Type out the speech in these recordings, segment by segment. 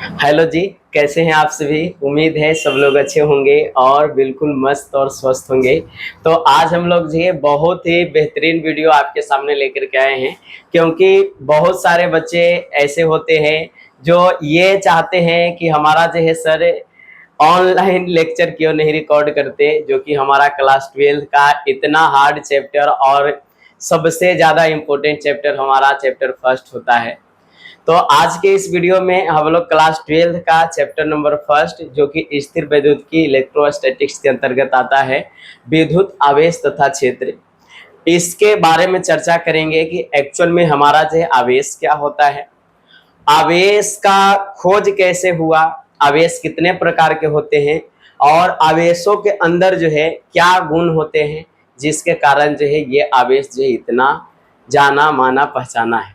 Hello जी। कैसे हैं आप सभी? उम्मीद है सब लोग अच्छे होंगे और बिल्कुल मस्त और स्वस्थ होंगे। तो आज हम लोग जी बहुत ही बेहतरीन वीडियो आपके सामने लेकर के आए हैं, क्योंकि बहुत सारे बच्चे ऐसे होते हैं जो ये चाहते हैं कि हमारा जो है सर ऑनलाइन लेक्चर क्यों नहीं रिकॉर्ड करते, जो कि हमारा क्लास 12 का इतना हार्ड चैप्टर और सबसे ज़्यादा इम्पोर्टेंट चैप्टर हमारा चैप्टर फर्स्ट होता है। तो आज के इस वीडियो में हम लोग क्लास 12 का चैप्टर नंबर फर्स्ट, जो कि स्थिर वैद्युत की इलेक्ट्रोस्टैटिक्स के अंतर्गत आता है, विद्युत आवेश तथा क्षेत्र, इसके बारे में चर्चा करेंगे कि एक्चुअल में हमारा जो है आवेश क्या होता है, आवेश का खोज कैसे हुआ, आवेश कितने प्रकार के होते हैं और आवेशों के अंदर जो है क्या गुण होते हैं जिसके कारण जो है ये आवेश जो है इतना जाना माना पहचाना है।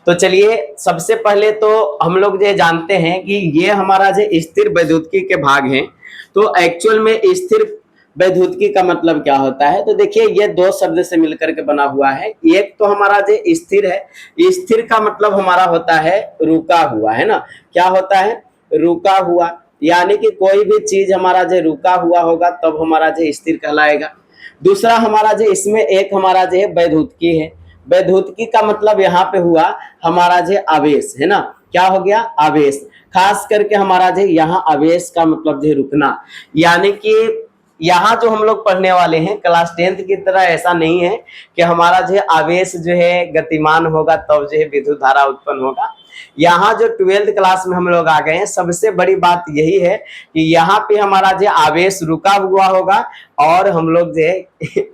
तो चलिए सबसे पहले तो हम लोग जो जानते हैं कि ये हमारा जो स्थिर वैद्युतिकी के भाग हैं। तो एक्चुअल में स्थिर वैद्युतिकी का मतलब क्या होता है, तो देखिए ये दो शब्द से मिलकर के बना हुआ है। एक तो हमारा जो स्थिर है, स्थिर का मतलब हमारा होता है रुका हुआ, है ना। क्या होता है? रुका हुआ, यानी कि कोई भी चीज हमारा जो रुका हुआ होगा तब हमारा जो स्थिर कहलाएगा। दूसरा हमारा जो इसमें एक हमारा जो वैद्युतिकी है। वैद्युतिकी का मतलब यहाँ पे हुआ हमारा जो आवेश, है ना। क्या हो गया? आवेश। खास करके हमारा जो यहाँ आवेश का मतलब जो रुकना, यानी कि यहाँ जो हम लोग पढ़ने वाले हैं क्लास 10th की तरह ऐसा नहीं है कि हमारा जो आवेश जो है गतिमान होगा तब जो है विद्युत धारा उत्पन्न होगा। यहाँ जो 12th क्लास में हम लोग आ गए हैं, सबसे बड़ी बात यही है कि यहाँ पे हमारा जो आवेश रुका हुआ होगा और हम लोग जो है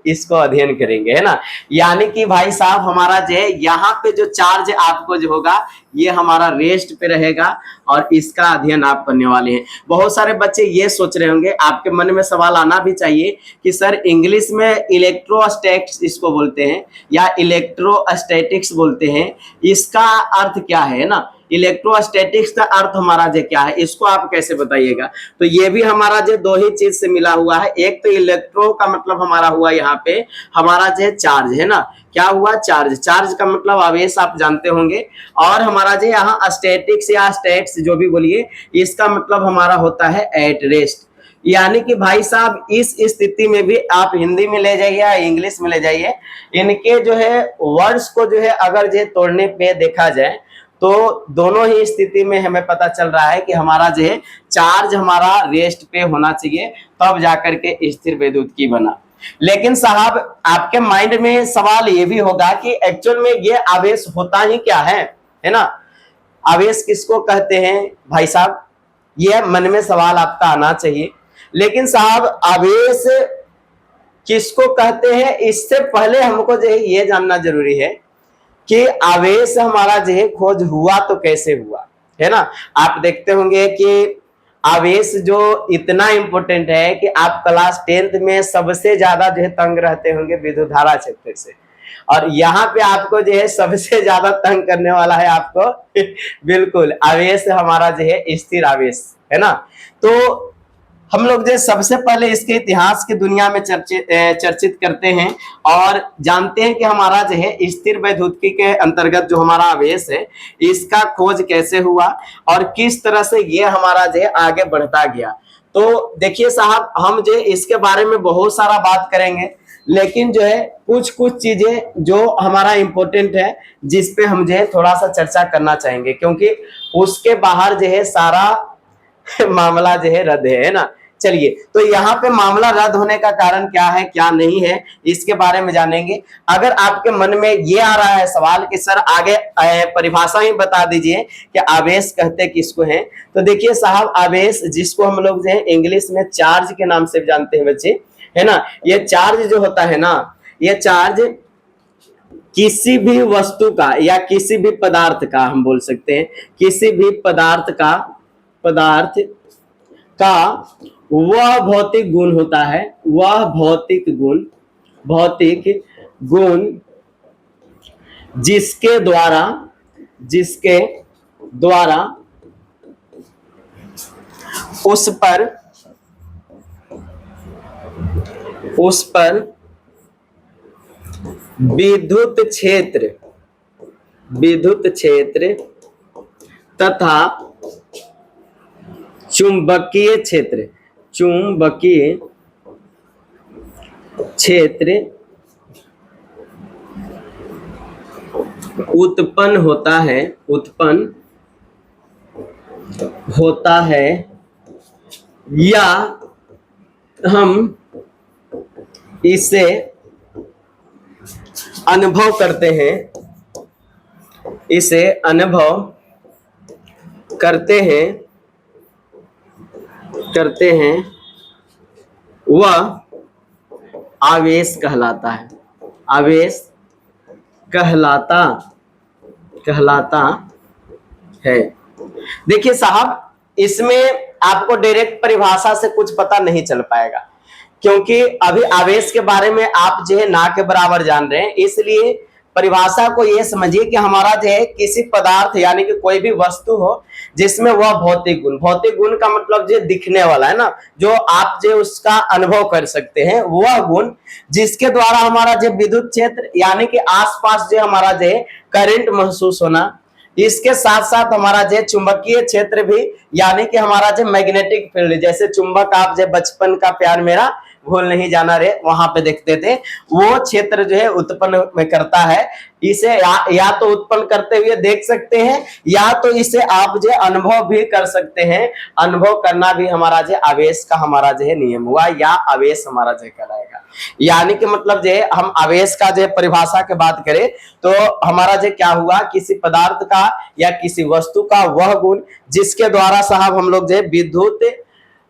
इसको अध्ययन करेंगे, है ना। यानी कि भाई साहब हमारा जो है यहाँ पे जो चार्ज आपको जो होगा ये हमारा रेस्ट पे रहेगा और इसका अध्ययन आप करने वाले हैं। बहुत सारे बच्चे ये सोच रहे होंगे, आपके मन में सवाल आना भी चाहिए कि सर इंग्लिश में इलेक्ट्रोस्टैटिक्स इसको बोलते हैं या इलेक्ट्रोस्टैटिक्स बोलते हैं, इसका अर्थ क्या है ना। इलेक्ट्रोस्टैटिक्स का अर्थ हमारा जो क्या है इसको आप कैसे बताइएगा। तो ये भी हमारा जो दो ही चीज से मिला हुआ है। एक तो इलेक्ट्रो का मतलब हमारा हुआ यहाँ पे हमारा जो चार्ज, है ना। क्या हुआ? चार्ज। चार्ज का मतलब आवेश आप जानते होंगे। और हमारा जो यहाँ स्टैटिक्स या स्टैट्स जो भी बोलिए, इसका मतलब हमारा होता है एट रेस्ट। यानी कि भाई साहब इस स्थिति में भी आप हिंदी में ले जाइए या इंग्लिश में ले जाइए, इनके जो है वर्ड्स को जो है अगर जो तोड़ने पे देखा जाए तो दोनों ही स्थिति में हमें पता चल रहा है कि हमारा जो है चार्ज हमारा रेस्ट पे होना चाहिए, तब जाकर के स्थिर वैद्युतिकी बना। लेकिन साहब आपके माइंड में सवाल ये भी होगा कि एक्चुअल में ये आवेश होता ही क्या है ना। आवेश किसको कहते हैं भाई साहब, ये मन में सवाल आपका आना चाहिए। लेकिन साहब आवेश किसको कहते हैं इससे पहले हमको जो है ये जानना जरूरी है कि आवेश हमारा जो है खोज हुआ तो कैसे हुआ, है ना। आप देखते होंगे कि आवेश जो इतना इंपॉर्टेंट है कि आप क्लास 10th में सबसे ज्यादा जो है तंग रहते होंगे विद्युत धारा क्षेत्र से, और यहाँ पे आपको जो है सबसे ज्यादा तंग करने वाला है आपको बिल्कुल आवेश हमारा जो है स्थिर आवेश, है ना। तो हम लोग जो सबसे पहले इसके इतिहास की दुनिया में चर्चित करते हैं और जानते हैं कि हमारा जो है स्थिर वैद्युतिकी के अंतर्गत जो हमारा आवेश है इसका खोज कैसे हुआ और किस तरह से ये हमारा जो है आगे बढ़ता गया। तो देखिए साहब हम जो इसके बारे में बहुत सारा बात करेंगे, लेकिन जो है कुछ कुछ चीजें जो हमारा इंपॉर्टेंट है जिस पे हम जो है थोड़ा सा चर्चा करना चाहेंगे, क्योंकि उसके बाहर जो है सारा मामला जो है रद्द है ना। चलिए तो यहाँ पे मामला रद्द होने का कारण क्या है क्या नहीं है इसके बारे में जानेंगे। अगर आपके मन में ये आ रहा है सवाल कि सर आगे परिभाषा ही बता दीजिए कि आवेश कहते किसको हैं, तो देखिए साहब आवेश जिसको हम लोग जो है इंग्लिश में चार्ज के नाम से जानते हैं बच्चे, है ना। ये चार्ज जो होता है ना, ये चार्ज किसी भी वस्तु का या किसी भी पदार्थ का, हम बोल सकते हैं किसी भी पदार्थ का वह भौतिक गुण होता है, वह भौतिक गुण जिसके द्वारा उस पर विद्युत क्षेत्र तथा चुंबकीय क्षेत्र, चुंबकीय क्षेत्र उत्पन्न होता है या हम इसे अनुभव करते हैं, इसे अनुभव करते हैं वह आवेश कहलाता है, आवेश कहलाता है। देखिए साहब, इसमें आपको डायरेक्ट परिभाषा से कुछ पता नहीं चल पाएगा, क्योंकि अभी आवेश के बारे में आप जो है ना के बराबर जान रहे हैं। इसलिए परिभाषा को ये समझिए कि हमारा जो है किसी पदार्थ यानी कि कोई भी वस्तु हो जिसमें वह भौतिक गुण का मतलब जो दिखने वाला है ना, जो आप जो उसका अनुभव कर सकते हैं, वह गुण जिसके द्वारा हमारा जो विद्युत क्षेत्र यानी कि आसपास जो हमारा जो करंट महसूस होना, इसके साथ साथ हमारा जो चुंबकीय क्षेत्र भी यानी कि हमारा जो मैग्नेटिक फील्ड, जैसे चुंबक आप जो बचपन का प्यार मेरा भूल नहीं जाना रे वहां पे देखते थे, वो क्षेत्र जो है उत्पन्न करता है। इसे या तो उत्पन्न करते हुए देख सकते हैं या तो इसे आप जो अनुभव भी कर सकते हैं। अनुभव करना भी हमारा जो आवेश का हमारा जो है नियम हुआ, या आवेश हमारा जो कहलाएगा। यानी कि मतलब जो हम आवेश का जो परिभाषा के बात करें तो हमारा जो क्या हुआ, किसी पदार्थ का या किसी वस्तु का वह गुण जिसके द्वारा साहब हम लोग जो विद्युत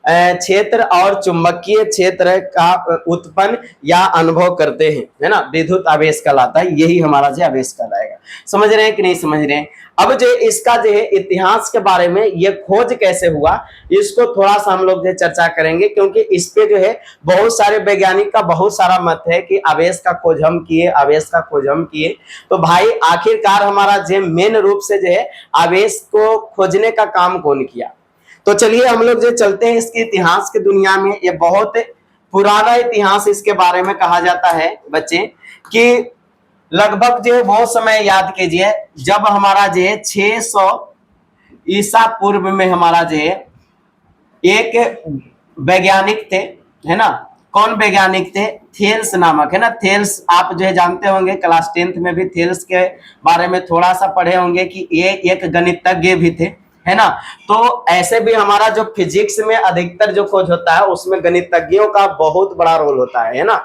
क्षेत्र और चुंबकीय क्षेत्र का उत्पन्न या अनुभव करते हैं, है ना, विद्युत आवेश कहलाता है। यही हमारा जो आवेश कहलाएगा। समझ रहे हैं कि नहीं समझ रहे हैं? अब जो इसका जो है इतिहास के बारे में, ये खोज कैसे हुआ, इसको थोड़ा सा हम लोग जो चर्चा करेंगे, क्योंकि इस पे जो है बहुत सारे वैज्ञानिक का बहुत सारा मत है कि आवेश का खोज हम किए, आवेश का खोज हम किए। तो भाई आखिरकार हमारा जो मेन रूप से जो है आवेश को खोजने का काम कौन किया? तो चलिए हम लोग जो चलते हैं इसके इतिहास की दुनिया में। ये बहुत पुराना इतिहास इसके बारे में कहा जाता है बच्चे, कि लगभग जो बहुत समय याद कीजिए, जब हमारा जो है 600 ईसा पूर्व में हमारा जो है एक वैज्ञानिक थे, है ना। कौन वैज्ञानिक थे? थेल्स नामक, है ना। थेल्स आप जो है जानते होंगे, क्लास 10th में भी थेल्स के बारे में थोड़ा सा पढ़े होंगे कि ये एक गणितज्ञ भी थे, है ना। तो ऐसे भी हमारा जो फिजिक्स में अधिकतर जो खोज होता है उसमें गणितज्ञों का बहुत बड़ा रोल होता है ना।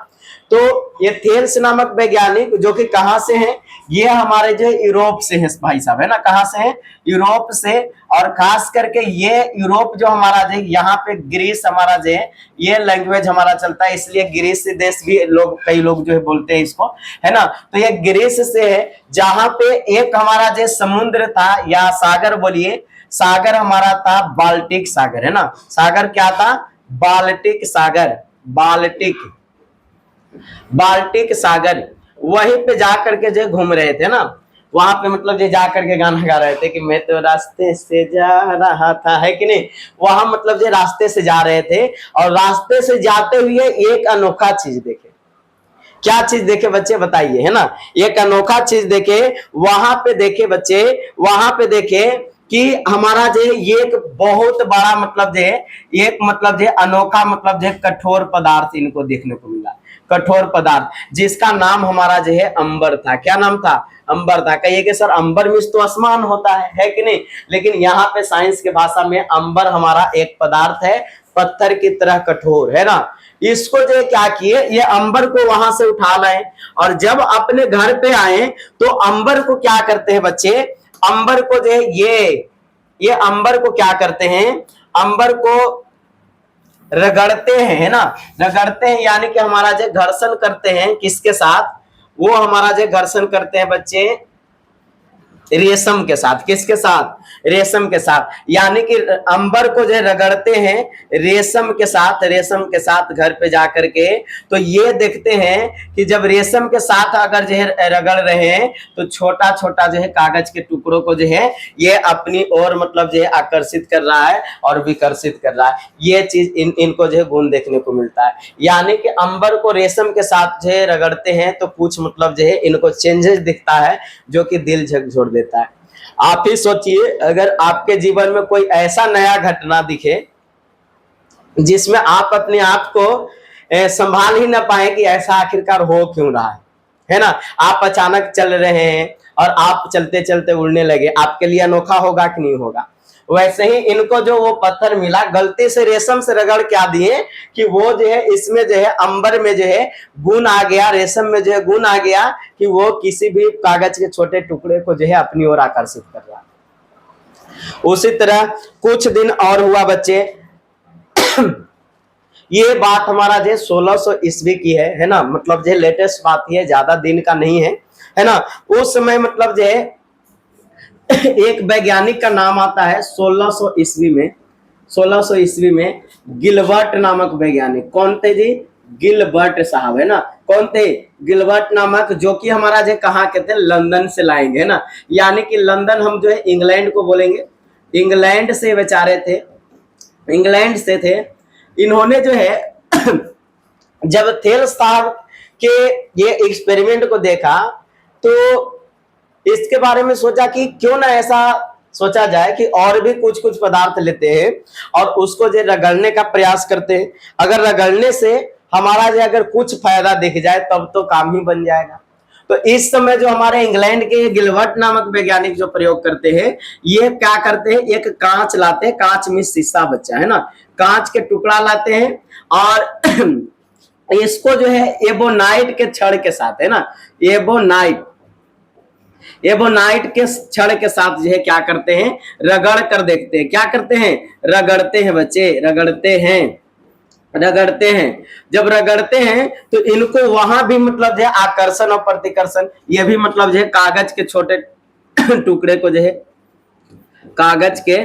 तो ये थेल्स नामक वैज्ञानिक जो कि कहाँ से हैं, ये हमारे जो यूरोप से हैं भाई साहब, है ना। कहाँ से हैं? यूरोप से। और खास करके ये यूरोप जो हमारा जो यहाँ पे ग्रीस हमारा जो है, ये लैंग्वेज हमारा चलता है, इसलिए ग्रीस देश भी लोग, कई लोग जो है बोलते हैं इसको, है ना। तो ये ग्रीस से है, जहाँ पे एक हमारा जो समुद्र था या सागर बोलिए, सागर हमारा था बाल्टिक सागर, है ना। सागर क्या था? बाल्टिक सागर, बाल्टिक सागर। वहीं पे जाकर के जो घूम रहे थे ना, वहां पे मतलब जो जाकर के गाना गा रहे थे कि मैं तो रास्ते से जा रहा था, है कि नहीं। वहां मतलब जो रास्ते से जा रहे थे, और रास्ते से जाते हुए एक अनोखा चीज देखे। क्या चीज देखे बच्चे बताइए, है ना। एक अनोखा चीज देखे, वहां पे देखे बच्चे, वहां पे देखे कि हमारा जो ये एक बहुत बड़ा मतलब जो है, एक मतलब जो अनोखा मतलब जो कठोर पदार्थ इनको देखने को मिला। कठोर पदार्थ जिसका नाम हमारा जो है अंबर था। क्या नाम था? अंबर था। कहिए कि सर अंबर मीन्स तो आसमान होता है कि नहीं। लेकिन यहाँ पे साइंस की भाषा में अंबर हमारा एक पदार्थ है, पत्थर की तरह कठोर, है ना। इसको जो क्या किए, ये अंबर को वहां से उठा लाए, और जब अपने घर पे आए तो अंबर को क्या करते हैं बच्चे, अंबर को जो ये अंबर को क्या करते हैं, अंबर को रगड़ते हैं, है ना। रगड़ते हैं यानी कि हमारा जो घर्षण करते हैं, किसके साथ? वो हमारा जो घर्षण करते हैं बच्चे रेशम के साथ। किसके साथ? रेशम के साथ। यानी कि अंबर को जो रगड़ते हैं रेशम के साथ, रेशम के साथ घर पे जाकर के, तो ये देखते हैं कि जब रेशम के साथ अगर जो है रगड़ रहे हैं तो छोटा छोटा जो है कागज के टुकड़ों को जो है ये अपनी ओर मतलब जो है आकर्षित कर रहा है और विकर्षित कर रहा है। ये चीज इनको जो है गुण देखने को मिलता है। यानी कि अंबर को रेशम के साथ जो है रगड़ते हैं तो कुछ मतलब जो है इनको चेंजेस दिखता है, जो कि दिल झकझोर देता है। आप ही सोचिए, अगर आपके जीवन में कोई ऐसा नया घटना दिखे, जिसमें आप अपने आप को संभाल ही ना पाए कि ऐसा आखिरकार हो क्यों रहा है ना। आप अचानक चल रहे हैं और आप चलते चलते उड़ने लगे, आपके लिए अनोखा होगा कि नहीं होगा। वैसे ही इनको जो वो पत्थर मिला, गलती से रेशम से रगड़ क्या दिए कि वो जो है इसमें जो है अंबर में जो है गुण आ गया, रेशम में जो है गुण आ गया कि वो किसी भी कागज के छोटे टुकड़े को जो है अपनी ओर आकर्षित कर रहा। उसी तरह कुछ दिन और हुआ बच्चे। ये बात हमारा जो 1600 ईस्वी की है ना, मतलब जो लेटेस्ट बात है, ज्यादा दिन का नहीं है ना। उस समय मतलब जो है एक वैज्ञानिक का नाम आता है 1600 ईस्वी में, 1600 ईस्वी में गिलबर्ट नामक वैज्ञानिक। कौन थे जी? गिलबर्ट साहब, है ना। कौन थे? गिलबर्ट नामक, जो कि हमारा जो कहाँ के थे, लंदन से लाएंगे, है ना। यानी कि लंदन हम जो है इंग्लैंड को बोलेंगे, इंग्लैंड से बेचारे थे, इंग्लैंड से थे। इन्होंने जो है जब थेल साहब के ये एक्सपेरिमेंट को देखा तो इसके बारे में सोचा कि क्यों ना ऐसा सोचा जाए कि और भी कुछ कुछ पदार्थ लेते हैं और उसको जो रगड़ने का प्रयास करते हैं। अगर रगड़ने से हमारा जो अगर कुछ फायदा दिख जाए तब तो काम ही बन जाएगा। तो इस समय जो हमारे इंग्लैंड के गिलबर्ट नामक वैज्ञानिक जो प्रयोग करते हैं, ये क्या करते हैं, एक कांच लाते हैं, कांच में शीशा बच्चा, है ना, कांच के टुकड़ा लाते हैं और इसको जो है एबोनाइट के छड़ के साथ, है ना, एबोनाइट के छड़ के साथ जो है क्या करते हैं, रगड़ कर देखते हैं। क्या करते हैं? रगड़ते हैं बच्चे, रगड़ते हैं। जब रगड़ते हैं तो इनको वहां भी मतलब जो है आकर्षण और प्रतिकर्षण, ये भी मतलब जो है कागज के छोटे टुकड़े को जो है, कागज के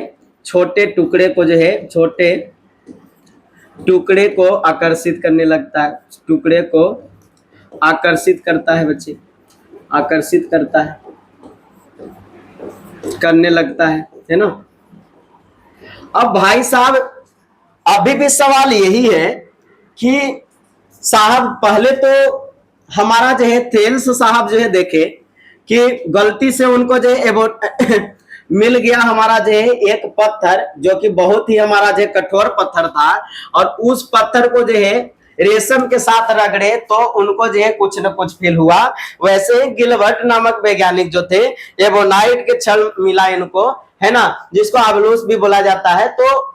छोटे टुकड़े को जो है, छोटे टुकड़े को आकर्षित करने लगता है, टुकड़े को आकर्षित करता है बच्चे, आकर्षित करता है, करने लगता है ना। अब भाई साहब अभी भी सवाल यही है कि साहब पहले तो हमारा जो है थेल्स साहब जो है देखे कि गलती से उनको जो है मिल गया हमारा जो है एक पत्थर, जो कि बहुत ही हमारा जो कठोर पत्थर था, और उस पत्थर को जो है रेशम के साथ रगड़े तो उनको जो है कुछ न कुछ फील हुआ। वैसे ही गिलबर्ट नामक वैज्ञानिक जो थे, एबोनाइट के छड़ मिला इनको, है ना, जिसको आबलूस भी बोला जाता है। तो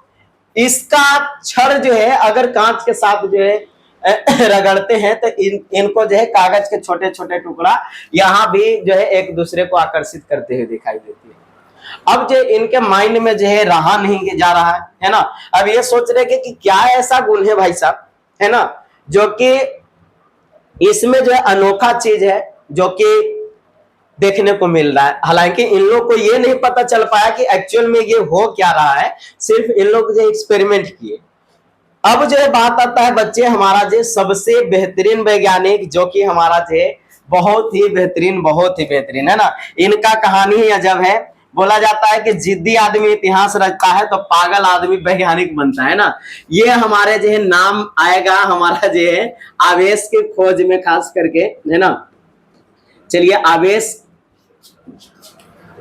इसका छड़ जो है अगर कांच के साथ जो है रगड़ते हैं तो इनको जो है कागज के छोटे छोटे टुकड़ा यहाँ भी जो है एक दूसरे को आकर्षित करते हुए दिखाई देती है। अब जो इनके माइंड में जो है रहा नहीं जा रहा है ना। अब ये सोच रहे कि क्या ऐसा गुण है भाई साहब, है ना, जो कि इसमें जो है अनोखा चीज है जो कि देखने को मिल रहा है। हालांकि इन लोग को ये नहीं पता चल पाया कि एक्चुअल में ये हो क्या रहा है, सिर्फ इन लोग जो एक्सपेरिमेंट किए। अब जो बात आता है बच्चे हमारा जो सबसे बेहतरीन वैज्ञानिक, जो कि हमारा जो बहुत ही बेहतरीन है ना, इनका कहानी ही अजब है। बोला जाता है कि जिद्दी आदमी इतिहास रचता है तो पागल आदमी वैज्ञानिक बनता है ना। ये हमारे जो है नाम आएगा हमारा जो है आवेश के खोज में, खास करके, है ना। चलिए आवेश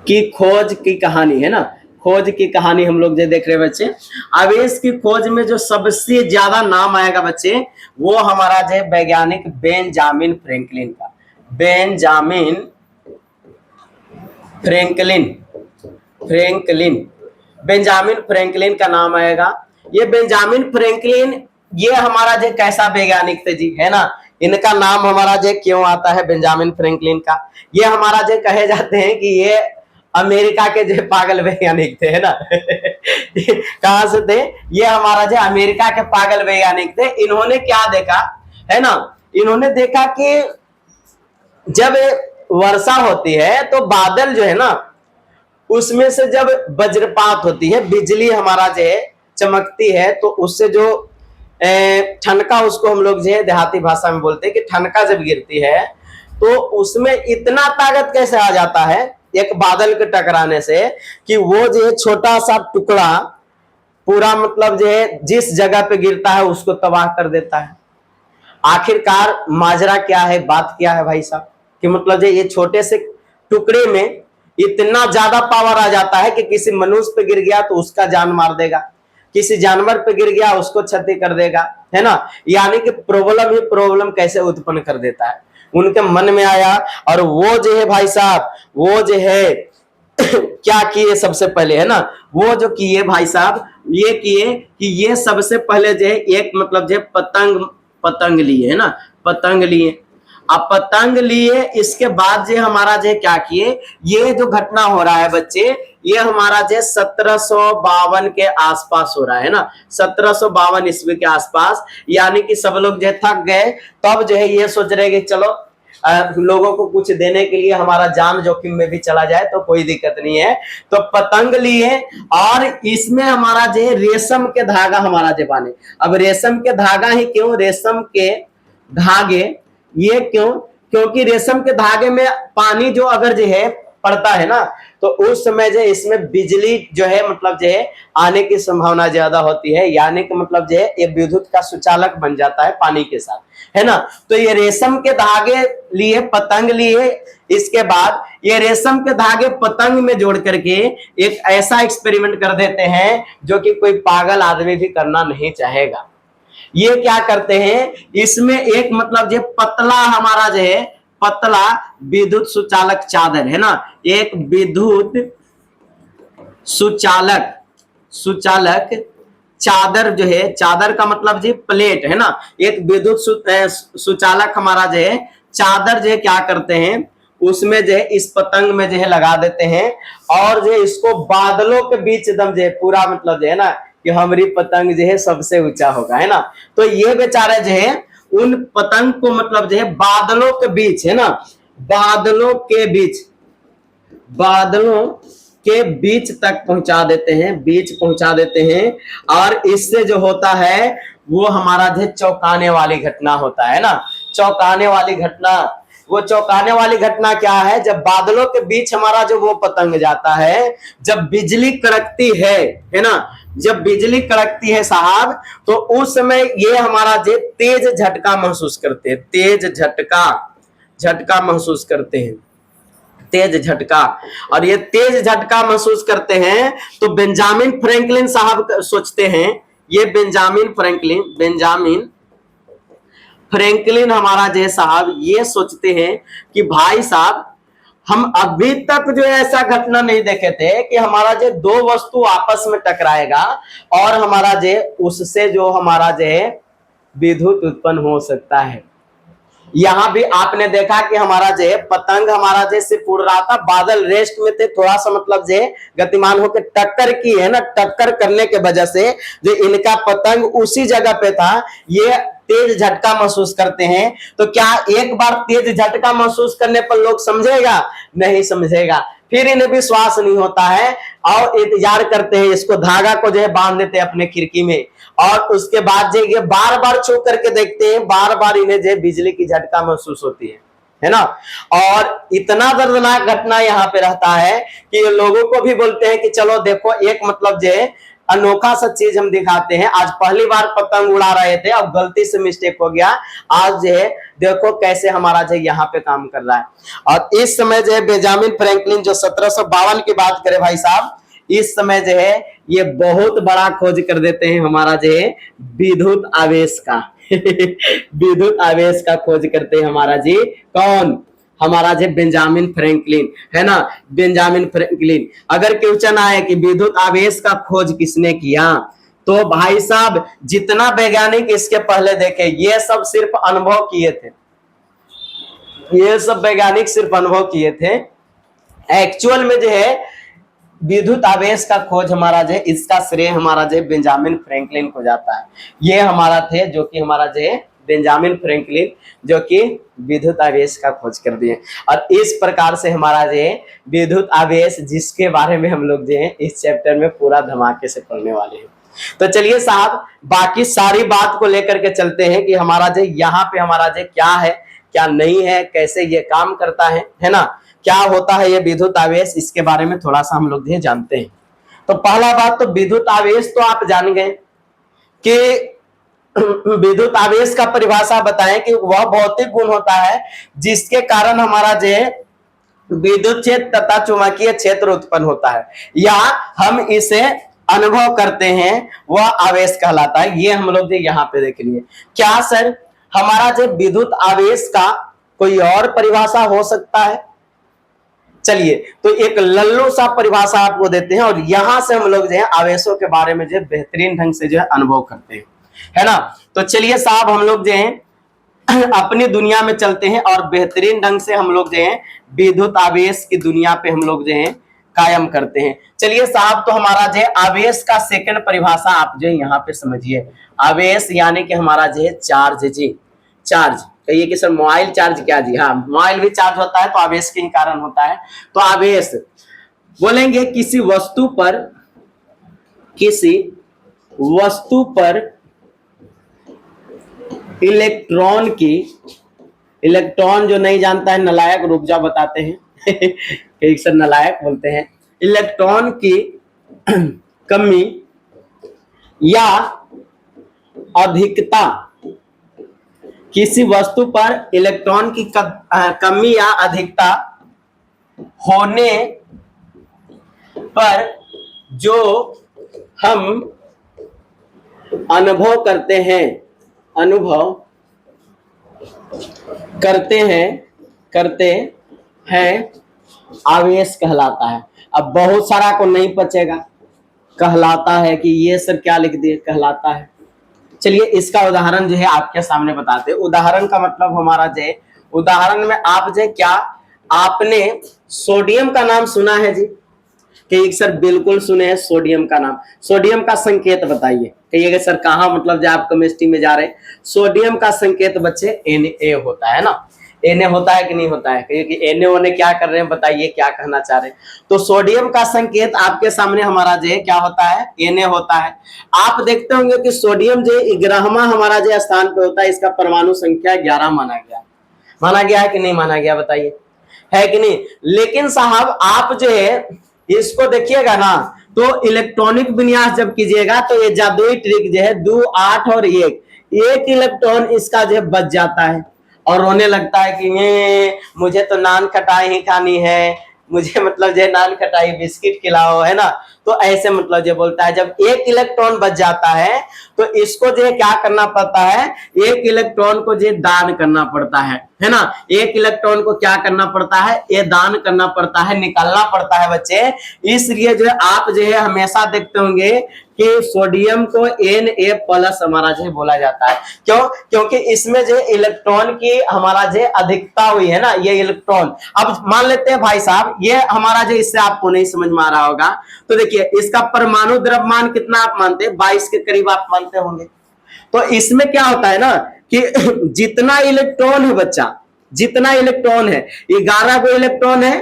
की खोज की कहानी, है ना, खोज की कहानी हम लोग जो देख रहे हैं बच्चे। आवेश की खोज में जो सबसे ज्यादा नाम आएगा बच्चे वो हमारा जो वैज्ञानिक बेंजामिन फ्रैंकलिन का, बेंजामिन फ्रैंकलिन का नाम आएगा। ये बेंजामिन फ्रैंकलिन ये हमारा जो कैसा वैज्ञानिक थे जी, है ना, इनका नाम हमारा जो क्यों आता है बेंजामिन फ्रैंकलिन का, ये हमारा जो कहे जाते हैं कि ये अमेरिका के जो पागल वैज्ञानिक थे, है ना कहां से थे? ये हमारा जो अमेरिका के पागल वैज्ञानिक थे। इन्होंने क्या देखा, है ना, इन्होंने देखा कि जब वर्षा होती है तो बादल जो है ना उसमें से जब वज्रपात होती है, बिजली हमारा जो है चमकती है, तो उससे जो ठनका, उसको हम लोग जो है देहाती भाषा में बोलते हैं कि ठनका जब गिरती है तो उसमें इतना ताकत कैसे आ जाता है एक बादल के टकराने से कि वो जो है छोटा सा टुकड़ा पूरा मतलब जो है जिस जगह पे गिरता है उसको तबाह कर देता है। आखिरकार माजरा क्या है, बात क्या है भाई साहब, कि मतलब जो ये छोटे से टुकड़े में इतना ज्यादा पावर आ जाता है कि किसी मनुष्य पे गिर गया तो उसका जान मार देगा। किसी जानवर पे गिर गया उसको क्षति कर देगा, है ना। यानी कि प्रॉब्लम ही प्रॉब्लम कैसे उत्पन्न कर देता है, उनके मन में आया। और वो जो है भाई साहब, वो जो है क्या किए सबसे पहले, है ना, वो जो किए भाई साहब, ये किए कि ये सबसे पहले जो है एक मतलब जो पतंग लिए, है ना, पतंग लिए। अब पतंग लिए, इसके बाद जो हमारा जो क्या किए, ये जो घटना हो रहा है बच्चे, ये हमारा जो 1752 के आसपास हो रहा है ना, 1752 ईस्वी के आसपास। यानी कि सब लोग जो थक गए, तब जो है ये सोच रहे कि चलो लोगों को कुछ देने के लिए हमारा जान जोखिम में भी चला जाए तो कोई दिक्कत नहीं है। तो पतंग लिए, और इसमें हमारा जो रेशम के धागा हमारा जो बाने। अब रेशम के धागा ही क्यों, रेशम के धागे ये क्यों, क्योंकि रेशम के धागे में पानी जो अगर जो है पड़ता है ना, तो उस समय जो इसमें बिजली जो है मतलब जो है आने की संभावना ज्यादा होती है। यानी कि मतलब जो है ये विद्युत का सुचालक बन जाता है पानी के साथ, है ना। तो ये रेशम के धागे लिए, पतंग लिए, इसके बाद ये रेशम के धागे पतंग में जोड़ करके एक ऐसा एक्सपेरिमेंट कर देते हैं जो कि कोई पागल आदमी भी करना नहीं चाहेगा। ये क्या करते हैं, इसमें एक मतलब जो पतला हमारा जो है पतला विद्युत सुचालक चादर, है ना, एक विद्युत सुचालक चादर जो है, चादर का मतलब जी प्लेट, है ना, एक विद्युत सुचालक हमारा जो है चादर जो है क्या करते हैं, उसमें जो है इस पतंग में जो है लगा देते हैं। और जो है इसको बादलों के बीच एकदम जो है पूरा मतलब जो है ना कि हमारी पतंग जो है सबसे ऊंचा होगा, है ना। तो ये बेचारे जो है उन पतंग को मतलब जो है बादलों के बीच, है ना, बादलों के बीच तक पहुंचा देते हैं। और इससे जो होता है वो हमारा जो चौंकाने वाली घटना होता है ना, चौंकाने वाली घटना। वो चौंकाने वाली घटना क्या है, जब बादलों के बीच हमारा जो वो पतंग जाता है, जब बिजली कड़कती है ना, जब बिजली कड़कती है साहब, तो उस समय ये हमारा जो तेज झटका महसूस करते हैं, तेज झटका महसूस करते हैं, तेज झटका। और ये तेज झटका महसूस करते हैं तो बेंजामिन फ्रैंकलिन साहब सोचते हैं, ये बेंजामिन फ्रैंकलिन हमारा जो साहब ये सोचते हैं कि भाई साहब हम अभी तक जो ऐसा घटना नहीं देखे थे कि हमारा जो दो वस्तु आपस में टकराएगा और हमारा जो उससे जो हमारा जो विद्युत उत्पन्न हो सकता है। यहां भी आपने देखा कि हमारा जो पतंग हमारा जैसे उड़ रहा था, बादल रेस्ट में थे, थोड़ा सा मतलब जो गतिमान होकर टक्कर की, है ना, टक्कर करने के वजह से जो इनका पतंग उसी जगह पे था, ये तेज झटका महसूस करते हैं। तो क्या एक बार तेज झटका महसूस करने पर लोग समझेगा? नहीं समझेगा, फिर इन्हें विश्वास नहीं होता है और इंतजार करते हैं, इसको धागा को जो है बांध देते हैं अपने खिड़की में, और उसके बाद जो ये बार बार छू करके देखते हैं, बार बार इन्हें जो बिजली की झटका महसूस होती है ना। और इतना दर्दनाक घटना यहाँ पे रहता है कि लोगों को भी बोलते हैं कि चलो देखो एक मतलब जो है अनोखा सा चीज हम दिखाते हैं। आज पहली बार पतंग उड़ा रहे थे, अब गलती से मिस्टेक हो गया, आज जो है देखो कैसे हमारा जो यहाँ पे काम कर रहा है। और इस समय जो है बेंजामिन फ्रैंकलिन जो 1752 की बात करे भाई साहब, इस समय जो है ये बहुत बड़ा खोज कर देते हैं हमारा जो है विद्युत आवेश का विद्युत आवेश का खोज करते हैं हमारा जी, कौन? हमारा जो बेंजामिन फ्रैंकलिन, है ना, बेंजामिन फ्रैंकलिन। अगर क्वेश्चन आए कि विद्युत आवेश का खोज किसने किया, तो भाई साहब जितना वैज्ञानिक इसके पहले देखे ये सब सिर्फ अनुभव किए थे, ये सब वैज्ञानिक सिर्फ अनुभव किए थे। एक्चुअल में जो है विद्युत आवेश का खोज हमारा जो है इसका श्रेय हमारा जो बेंजामिन फ्रैंकलिन को जाता है। ये हमारा थे जो कि हमारा जो है बेंजामिन फ्रैंकलिन जो कि विद्युत आवेश का खोज कर दिए। और इस प्रकार से हमारा जो है विद्युत आवेश, जिसके बारे में हम लोग जो है इस चैप्टर में पूरा धमाके से पढ़ने वाले हैं। तो चलिए साहब बाकी सारी बात को लेकर के चलते हैं कि हमारा जो यहाँ पे हमारा जो क्या है क्या नहीं है, कैसे ये काम करता है ना, क्या होता है ये विद्युत आवेश, इसके बारे में थोड़ा सा हम लोग ये जानते हैं। तो पहला बात तो विद्युत आवेश तो आप जान गए कि विद्युत आवेश का परिभाषा बताएं कि वह भौतिक गुण होता है जिसके कारण हमारा जो विद्युत क्षेत्र तथा चुंबकीय क्षेत्र उत्पन्न होता है, या हम इसे अनुभव करते हैं वह आवेश कहलाता है। ये हम लोग यहाँ पे देख लिए। क्या सर हमारा जो विद्युत आवेश का कोई और परिभाषा हो सकता है? चलिए तो एक लल्लू सा परिभाषा आपको देते हैं और यहां से हम लोग जो है आवेशों के बारे में जो बेहतरीन ढंग से जो है अनुभव करते हैं, है ना। तो चलिए साहब हम लोग जो है अपनी दुनिया में चलते हैं और बेहतरीन ढंग से हम लोग जो है विद्युत आवेश की दुनिया पे हम लोग जो है कायम करते हैं। चलिए साहब तो हमारा जो है आवेश का सेकंड परिभाषा आप जो है यहाँ पे समझिए। आवेश यानी कि हमारा जो है चार्ज जी, चार्ज। कहिए कि सर मोबाइल चार्ज क्या जी? हाँ, मोबाइल भी चार्ज होता है तो आवेश के ही कारण होता है। तो आवेश बोलेंगे किसी वस्तु पर इलेक्ट्रॉन जो नहीं जानता है नलायक, रुक जा बताते हैं कई सर नलायक बोलते हैं। इलेक्ट्रॉन की कमी या अधिकता, किसी वस्तु पर इलेक्ट्रॉन की कमी या अधिकता होने पर जो हम अनुभव करते हैं आवेश कहलाता है। अब बहुत सारा को नहीं पचेगा, कहलाता है कि ये सर क्या लिख दिए, कहलाता है। चलिए इसका उदाहरण जो है आपके सामने बताते हैं। उदाहरण का मतलब हमारा जो है, उदाहरण में आप जो क्या आपने सोडियम का नाम सुना है जी? कहिए सर बिल्कुल सुने हैं सोडियम का नाम। सोडियम का संकेत बताइए। कहिएगा सर कहाँ, मतलब जब आप केमिस्ट्री में जा रहे हैं। सोडियम का संकेत बच्चे Na होता है ना। Na होता है कि नहीं होता है? कहिए कि Na होने क्या कर रहे हैं बताइए, क्या कहना चाह रहे हैं। तो सोडियम का संकेत आपके सामने हमारा जो है क्या होता है, Na होता है। आप देखते होंगे कि सोडियम जो 11वां हमारा जो स्थान पे होता है, इसका परमाणु संख्या 11 माना गया है कि नहीं माना गया बताइए, है कि नहीं। लेकिन साहब आप जो है इसको देखिएगा ना, तो इलेक्ट्रॉनिक विन्यास जब कीजिएगा तो ये जादुई ट्रिक जो है 2, 8 और 1 इलेक्ट्रॉन इसका जो है बच जाता है और रोने लगता है कि मुझे तो नान खटाई ही खानी है, मुझे मतलब जो नान खटाई बिस्किट खिलाओ, है ना। तो ऐसे मतलब जो बोलता है। जब 1 इलेक्ट्रॉन बच जाता है तो इसको जो है क्या करना पड़ता है, 1 इलेक्ट्रॉन को जो दान करना पड़ता है ना। 1 इलेक्ट्रॉन को क्या करना पड़ता है, ये दान करना पड़ता है, निकालना पड़ता है बच्चे। इसलिए जो है आप जो है हमेशा देखते होंगे कि सोडियम को Na+ हमारा जो है बोला जाता है। क्यों? क्योंकि इसमें जो इलेक्ट्रॉन की हमारा जो अधिकता हुई है ना, ये इलेक्ट्रॉन। अब मान लेते हैं भाई साहब ये हमारा जो, इससे आपको नहीं समझ में आ रहा होगा तो देखिए इसका परमाणु द्रव्यमान कितना आप मानते हैं, 22 के करीब आप मानते होंगे। तो इसमें क्या होता है ना कि जितना इलेक्ट्रॉन है बच्चा, जितना इलेक्ट्रॉन है, 11 को इलेक्ट्रॉन है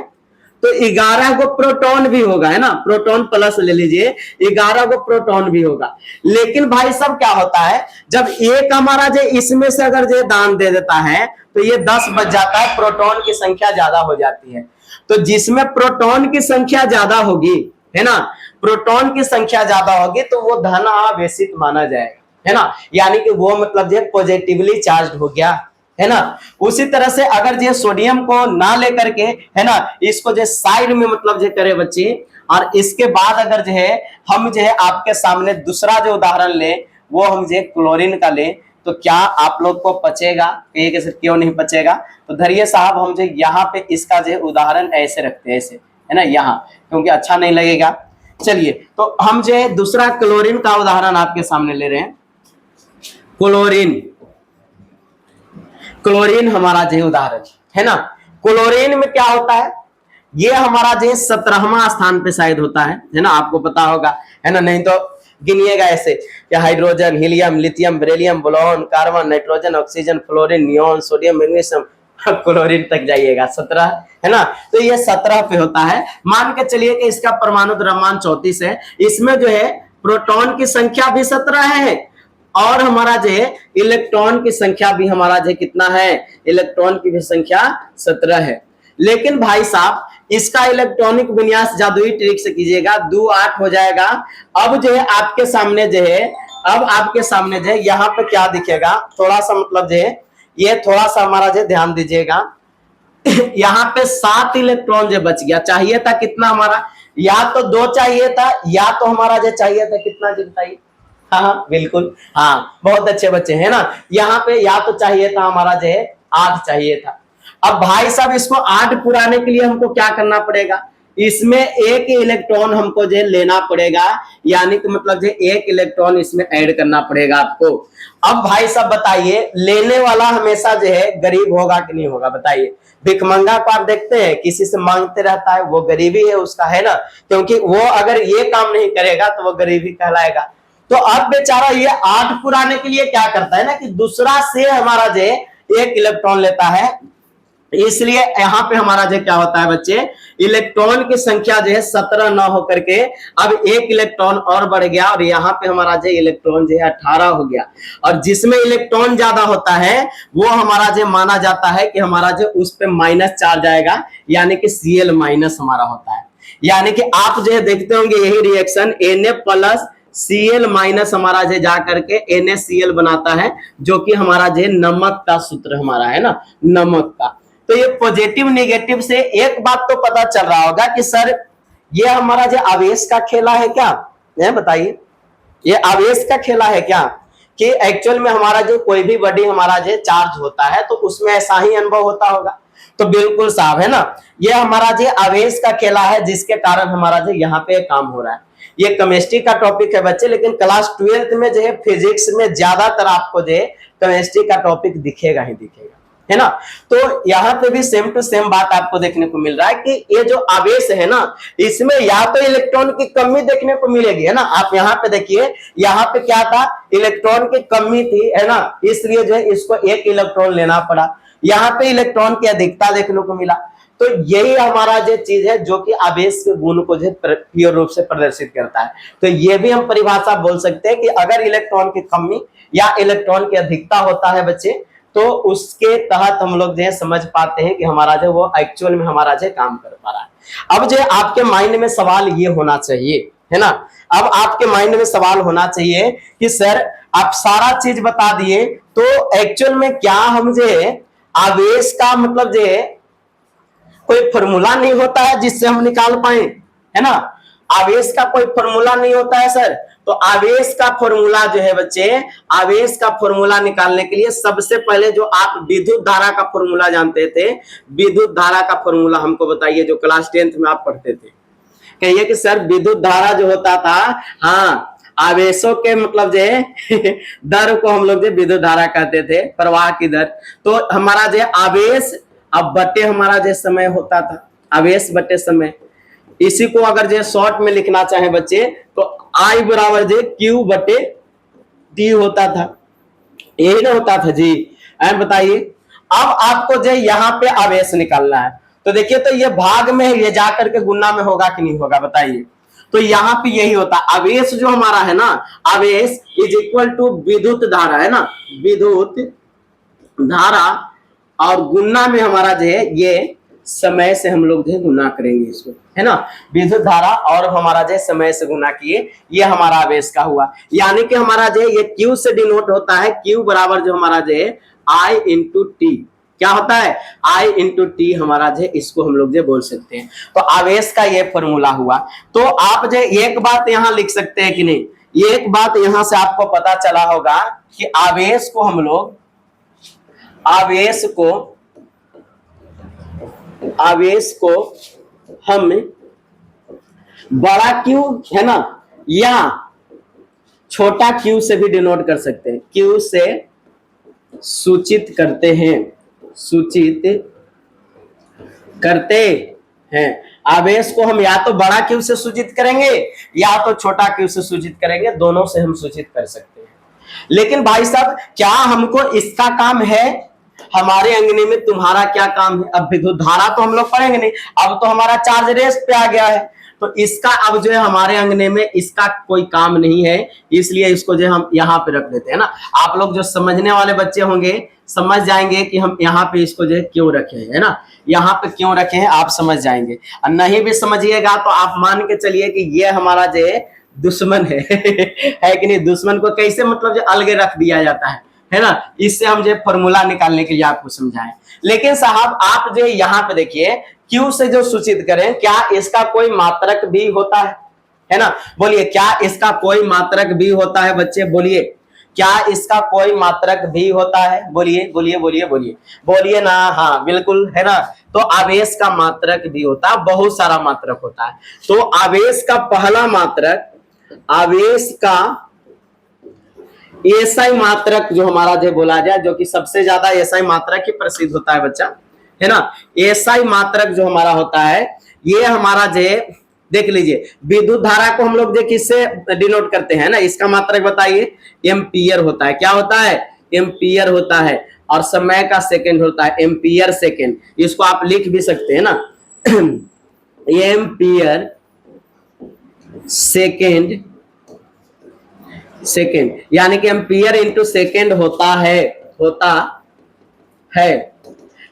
तो 11 को प्रोटॉन भी होगा, है ना। प्रोटॉन प्लस ले लीजिए, 11 को प्रोटॉन भी होगा। लेकिन भाई सब क्या होता है, जब एक हमारा जो इसमें से अगर जो दान दे देता है तो ये 10 बच जाता है, प्रोटॉन की संख्या ज्यादा हो जाती है। तो जिसमें प्रोटॉन की संख्या ज्यादा होगी, है ना, प्रोटॉन की संख्या ज्यादा होगी तो वो धन आवेशित माना जाएगा, है ना। यानी कि वो मतलब जो पॉजिटिवली चार्ज हो गया, है ना। उसी तरह से अगर जो सोडियम को ना लेकर के, है ना, इसको जो साइड में मतलब जो करे बच्चे, और इसके बाद अगर जो है हम जो है आपके सामने दूसरा जो उदाहरण ले वो हम जो क्लोरीन का ले, तो क्या आप लोग को पचेगा? कैसे क्यों नहीं पचेगा? तो धरिए साहब हम जो यहाँ पे इसका जो उदाहरण ऐसे रखते हैं, ऐसे, है ना, यहाँ, क्योंकि अच्छा नहीं लगेगा। चलिए तो हम जो है दूसरा क्लोरीन का उदाहरण आपके सामने ले रहे हैं। क्लोरीन हमारा जो उदाहरण है ना। क्लोरीन में क्या होता है, ये हमारा जो 17वां स्थान पे शायद होता है ना, आपको पता होगा, है ना। नहीं तो गिनिएगा ऐसे कि hydrogen, helium, lithium, beryllium, boron, carbon, nitrogen, oxygen, fluorine, neon, sodium, magnesium, chlorine तक जाइएगा 17, है ना। तो ये 17 पे होता है। मान के चलिए कि इसका परमाणु द्रव्यमान 34 है। इसमें जो है प्रोटॉन की संख्या भी 17 है और हमारा जो है इलेक्ट्रॉन की संख्या भी हमारा जो कितना है, इलेक्ट्रॉन की भी संख्या 17 है। लेकिन भाई साहब इसका इलेक्ट्रॉनिक विन्यास जादुई ट्रिक से कीजिएगा, 2, 8 हो जाएगा। अब जो है आपके सामने जो है, अब आपके सामने जो है यहाँ पे क्या दिखेगा, थोड़ा सा मतलब जो है ये थोड़ा सा हमारा जो ध्यान दीजिएगा यहाँ पे 7 इलेक्ट्रॉन जो बच गया। चाहिए था कितना हमारा, या तो 2 चाहिए था या तो हमारा जो चाहिए था कितना जी बताइए। हाँ हाँ बिल्कुल, हाँ बहुत अच्छे बच्चे हैं ना। यहाँ पे या तो चाहिए था हमारा जो है 8 चाहिए था। अब भाई साहब इसको 8 पुराने के लिए हमको क्या करना पड़ेगा, इसमें एक इलेक्ट्रॉन हमको जो लेना पड़ेगा, यानी कि मतलब जो एक इलेक्ट्रॉन इसमें ऐड करना पड़ेगा आपको। अब भाई साहब बताइए लेने वाला हमेशा जो है गरीब होगा कि नहीं होगा बताइए। भिखमंगा को आप देखते हैं किसी से मांगते रहता है, वो गरीबी है उसका, है ना, क्योंकि वो अगर ये काम नहीं करेगा तो वो गरीबी कहलाएगा। तो अब बेचारा ये 8 पुराने के लिए क्या करता है ना कि दूसरा से हमारा जो एक इलेक्ट्रॉन लेता है, इसलिए यहाँ पे हमारा जो क्या होता है बच्चे, इलेक्ट्रॉन की संख्या जो है 17 न होकर के अब एक इलेक्ट्रॉन और बढ़ गया, और यहाँ पे हमारा जो इलेक्ट्रॉन जो है 18 हो गया। और जिसमें इलेक्ट्रॉन ज्यादा होता है वो हमारा जो माना जाता है कि हमारा जो उस पे माइनस चार्ज आएगा, यानी कि Cl माइनस हमारा होता है। यानी कि आप जो है देखते होंगे यही reaction Na plus Cl minus हमारा जो जा करके NaCl बनाता है, जो कि हमारा जो नमक का सूत्र हमारा है ना, नमक का। तो ये पॉजिटिव नेगेटिव से एक बात तो पता चल रहा होगा कि सर ये हमारा जो आवेश का खेला है क्या, बताइए ये आवेश का खेला है क्या, कि एक्चुअल में हमारा जो कोई भी बॉडी हमारा जो चार्ज होता है तो उसमें ऐसा ही अनुभव होता होगा। तो बिल्कुल साफ है ना, ये हमारा जो आवेश का खेला है जिसके कारण हमारा जो यहाँ पे काम हो रहा है। ये केमिस्ट्री का टॉपिक है बच्चे, लेकिन क्लास 12th में जो है फिजिक्स में ज्यादातर आपको जो है केमिस्ट्री का टॉपिक दिखेगा ही दिखेगा, है ना। तो यहाँ पे भी सेम टू सेम बात आपको देखने को मिल रहा है कि ये जो आवेश है ना, इसमें या तो इलेक्ट्रॉन की कमी देखने को मिलेगी, है ना। आप यहाँ पे देखिए, यहाँ पे क्या था, इलेक्ट्रॉन की कमी थी, है ना, इसलिए जो है इसको एक इलेक्ट्रॉन लेना पड़ा। यहाँ पे इलेक्ट्रॉन की अधिकता देखने को मिला। तो यही हमारा जो चीज है जो कि आवेश के गुण को जो प्योर रूप से प्रदर्शित करता है। तो ये भी हम परिभाषा बोल सकते हैं कि अगर इलेक्ट्रॉन की कमी या इलेक्ट्रॉन की अधिकता होता है बच्चे, तो उसके तहत हम लोग जो समझ पाते हैं कि हमारा जो वो एक्चुअल में हमारा जो काम कर पा रहा है। अब जो आपके माइंड में सवाल ये होना चाहिए, है ना, अब आपके माइंड में सवाल होना चाहिए कि सर आप सारा चीज बता दिए, तो एक्चुअल में क्या हम जो आवेश का मतलब जो कोई फॉर्मूला नहीं होता है जिससे हम निकाल पाए, है ना। आवेश का कोई फॉर्मूला नहीं होता है सर। तो आवेश का फॉर्मूला जो है बच्चे, आवेश का फॉर्मूला निकालने के लिए सबसे पहले जो आप विद्युत धारा का फॉर्मूला जानते थे, विद्युत धारा का फॉर्मूला हमको बताइए, जो क्लास 10th में आप पढ़ते थे। कहिए कि सर विद्युत धारा जो होता था, हाँ, आवेशों के मतलब जो दर को हम लोग जो विद्युत धारा कहते थे, प्रवाह की दर। तो हमारा जो आवेश अब बटे हमारा जो समय होता था, आवेश बटे समय। इसी को अगर जो शॉर्ट में लिखना चाहे बच्चे तो I बराबर जो Q बटे T होता था, यही ना होता था जी। बताइए अब आपको जो यहाँ पे आवेश निकालना है, तो देखिए तो ये भाग में ये जाकर के गुना में होगा कि नहीं होगा बताइए। तो यहाँ पे यही होता, आवेश जो हमारा है ना, आवेश इज इक्वल टू विद्युत धारा, है ना, विद्युत धारा, और गुना में हमारा जो है ये समय से हम लोग जो है गुना करेंगे इसको, है ना। विद्युत धारा और हमारा जो समय से गुना किए, ये हमारा आवेश का हुआ। यानी कि हमारा जो है ये Q से डिनोट होता है, Q बराबर जो हमारा जो है I इंटू टी, क्या होता है I इंटू टी हमारा जो, इसको हम लोग जो बोल सकते हैं। तो आवेश का ये फॉर्मूला हुआ। तो आप जो एक बात यहाँ लिख सकते हैं कि नहीं, एक बात यहाँ से आपको पता चला होगा कि आवेश को हम लोग, आवेश को हम बड़ा Q है ना या छोटा Q से भी डिनोट कर सकते हैं, Q से सूचित करते हैं, सूचित करते हैं। आवेश को हम या तो बड़ा Q से सूचित करेंगे या तो छोटा Q से सूचित करेंगे, दोनों से हम सूचित कर सकते हैं। लेकिन भाई साहब क्या हमको इसका काम है, हमारे अंगने में तुम्हारा क्या काम है। अब विद्युत धारा तो हम लोग पढ़ेंगे नहीं, अब तो हमारा चार्ज रेस्ट पे आ गया है, तो इसका अब जो है हमारे अंगने में इसका कोई काम नहीं है, इसलिए इसको जो हम यहाँ पे रख देते हैं ना। आप लोग जो समझने वाले बच्चे होंगे समझ जाएंगे कि हम यहाँ पे इसको जो है क्यों रखे हैं, है ना, यहाँ पे क्यों रखे हैं आप समझ जाएंगे। और नहीं भी समझिएगा तो आप मान के चलिए कि ये हमारा जो है दुश्मन है है कि नहीं। दुश्मन को कैसे मतलब जो अलग रख दिया जाता है ना, इससे हम जो फॉर्मूला निकालने के लिए आपको समझाएं। लेकिन साहब आप जो यहाँ पे देखिए क्यू से जो सूचित करें, क्या इसका कोई मात्रक भी होता है ना? बोलिए, क्या इसका कोई मात्रक भी होता है बच्चे? बोलिए, क्या इसका कोई मात्रक भी होता है? बोलिए बोलिए बोलिए बोलिए बोलिए ना। हाँ बिल्कुल, है ना। तो आवेश का मात्रक भी होता है, बहुत सारा मात्रक होता है। तो आवेश का पहला मात्रक, आवेश का एसआई मात्रक जो हमारा जो बोला जाए, जो कि सबसे ज्यादा एसआई मात्रक ही प्रसिद्ध होता है बच्चा, है ना। एसआई मात्रक जो हमारा होता है, ये हमारा जो देख लीजिए, विद्युत धारा को हम लोग जो किससे डिनोट करते हैं ना, इसका मात्रक बताइए, एम्पियर होता है। क्या होता है? एम्पियर होता है। और समय का सेकंड होता है एम्पियर सेकंड। इसको आप लिख भी सकते हैं ना, एम्पियर सेकंड, सेकेंड, यानी कि एम्पियर इंटू सेकेंड होता है।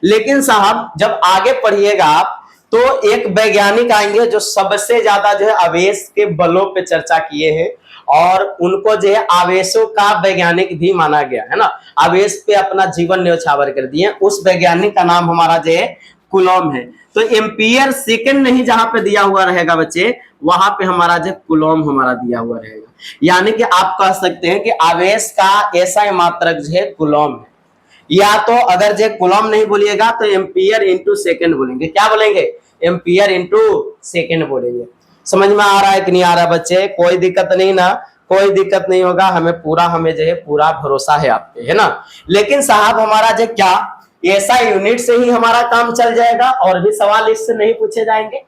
लेकिन साहब जब आगे पढ़िएगा आप, तो एक वैज्ञानिक आएंगे जो सबसे ज्यादा जो है आवेश के बलों पे चर्चा किए हैं, और उनको जो है आवेशों का वैज्ञानिक भी माना गया है ना। आवेश पे अपना जीवन न्यौछावर कर दिए। उस वैज्ञानिक का नाम हमारा जो है कूलॉम है। तो एम्पियर सेकंड नहीं जहां पे दिया हुआ रहेगा बच्चे, वहां पे हमारा जो कूलॉम हमारा दिया हुआ रहेगा। यानी कि आप कह सकते हैं कि आवेश का ऐसा मात्रक जो है कूलॉम है। या तो अगर जो कूलॉम नहीं बोलिएगा तो एम्पियर इंटू सेकेंड बोलेंगे। क्या बोलेंगे? एम्पियर इंटू सेकेंड बोलेंगे। समझ में आ रहा है कि नहीं आ रहा है बच्चे? कोई दिक्कत नहीं ना, कोई दिक्कत नहीं होगा। हमें जो है पूरा भरोसा है आप पे, है ना। लेकिन साहब हमारा जो क्या ऐसा यूनिट से ही हमारा काम चल जाएगा और भी सवाल इससे नहीं पूछे जाएंगे?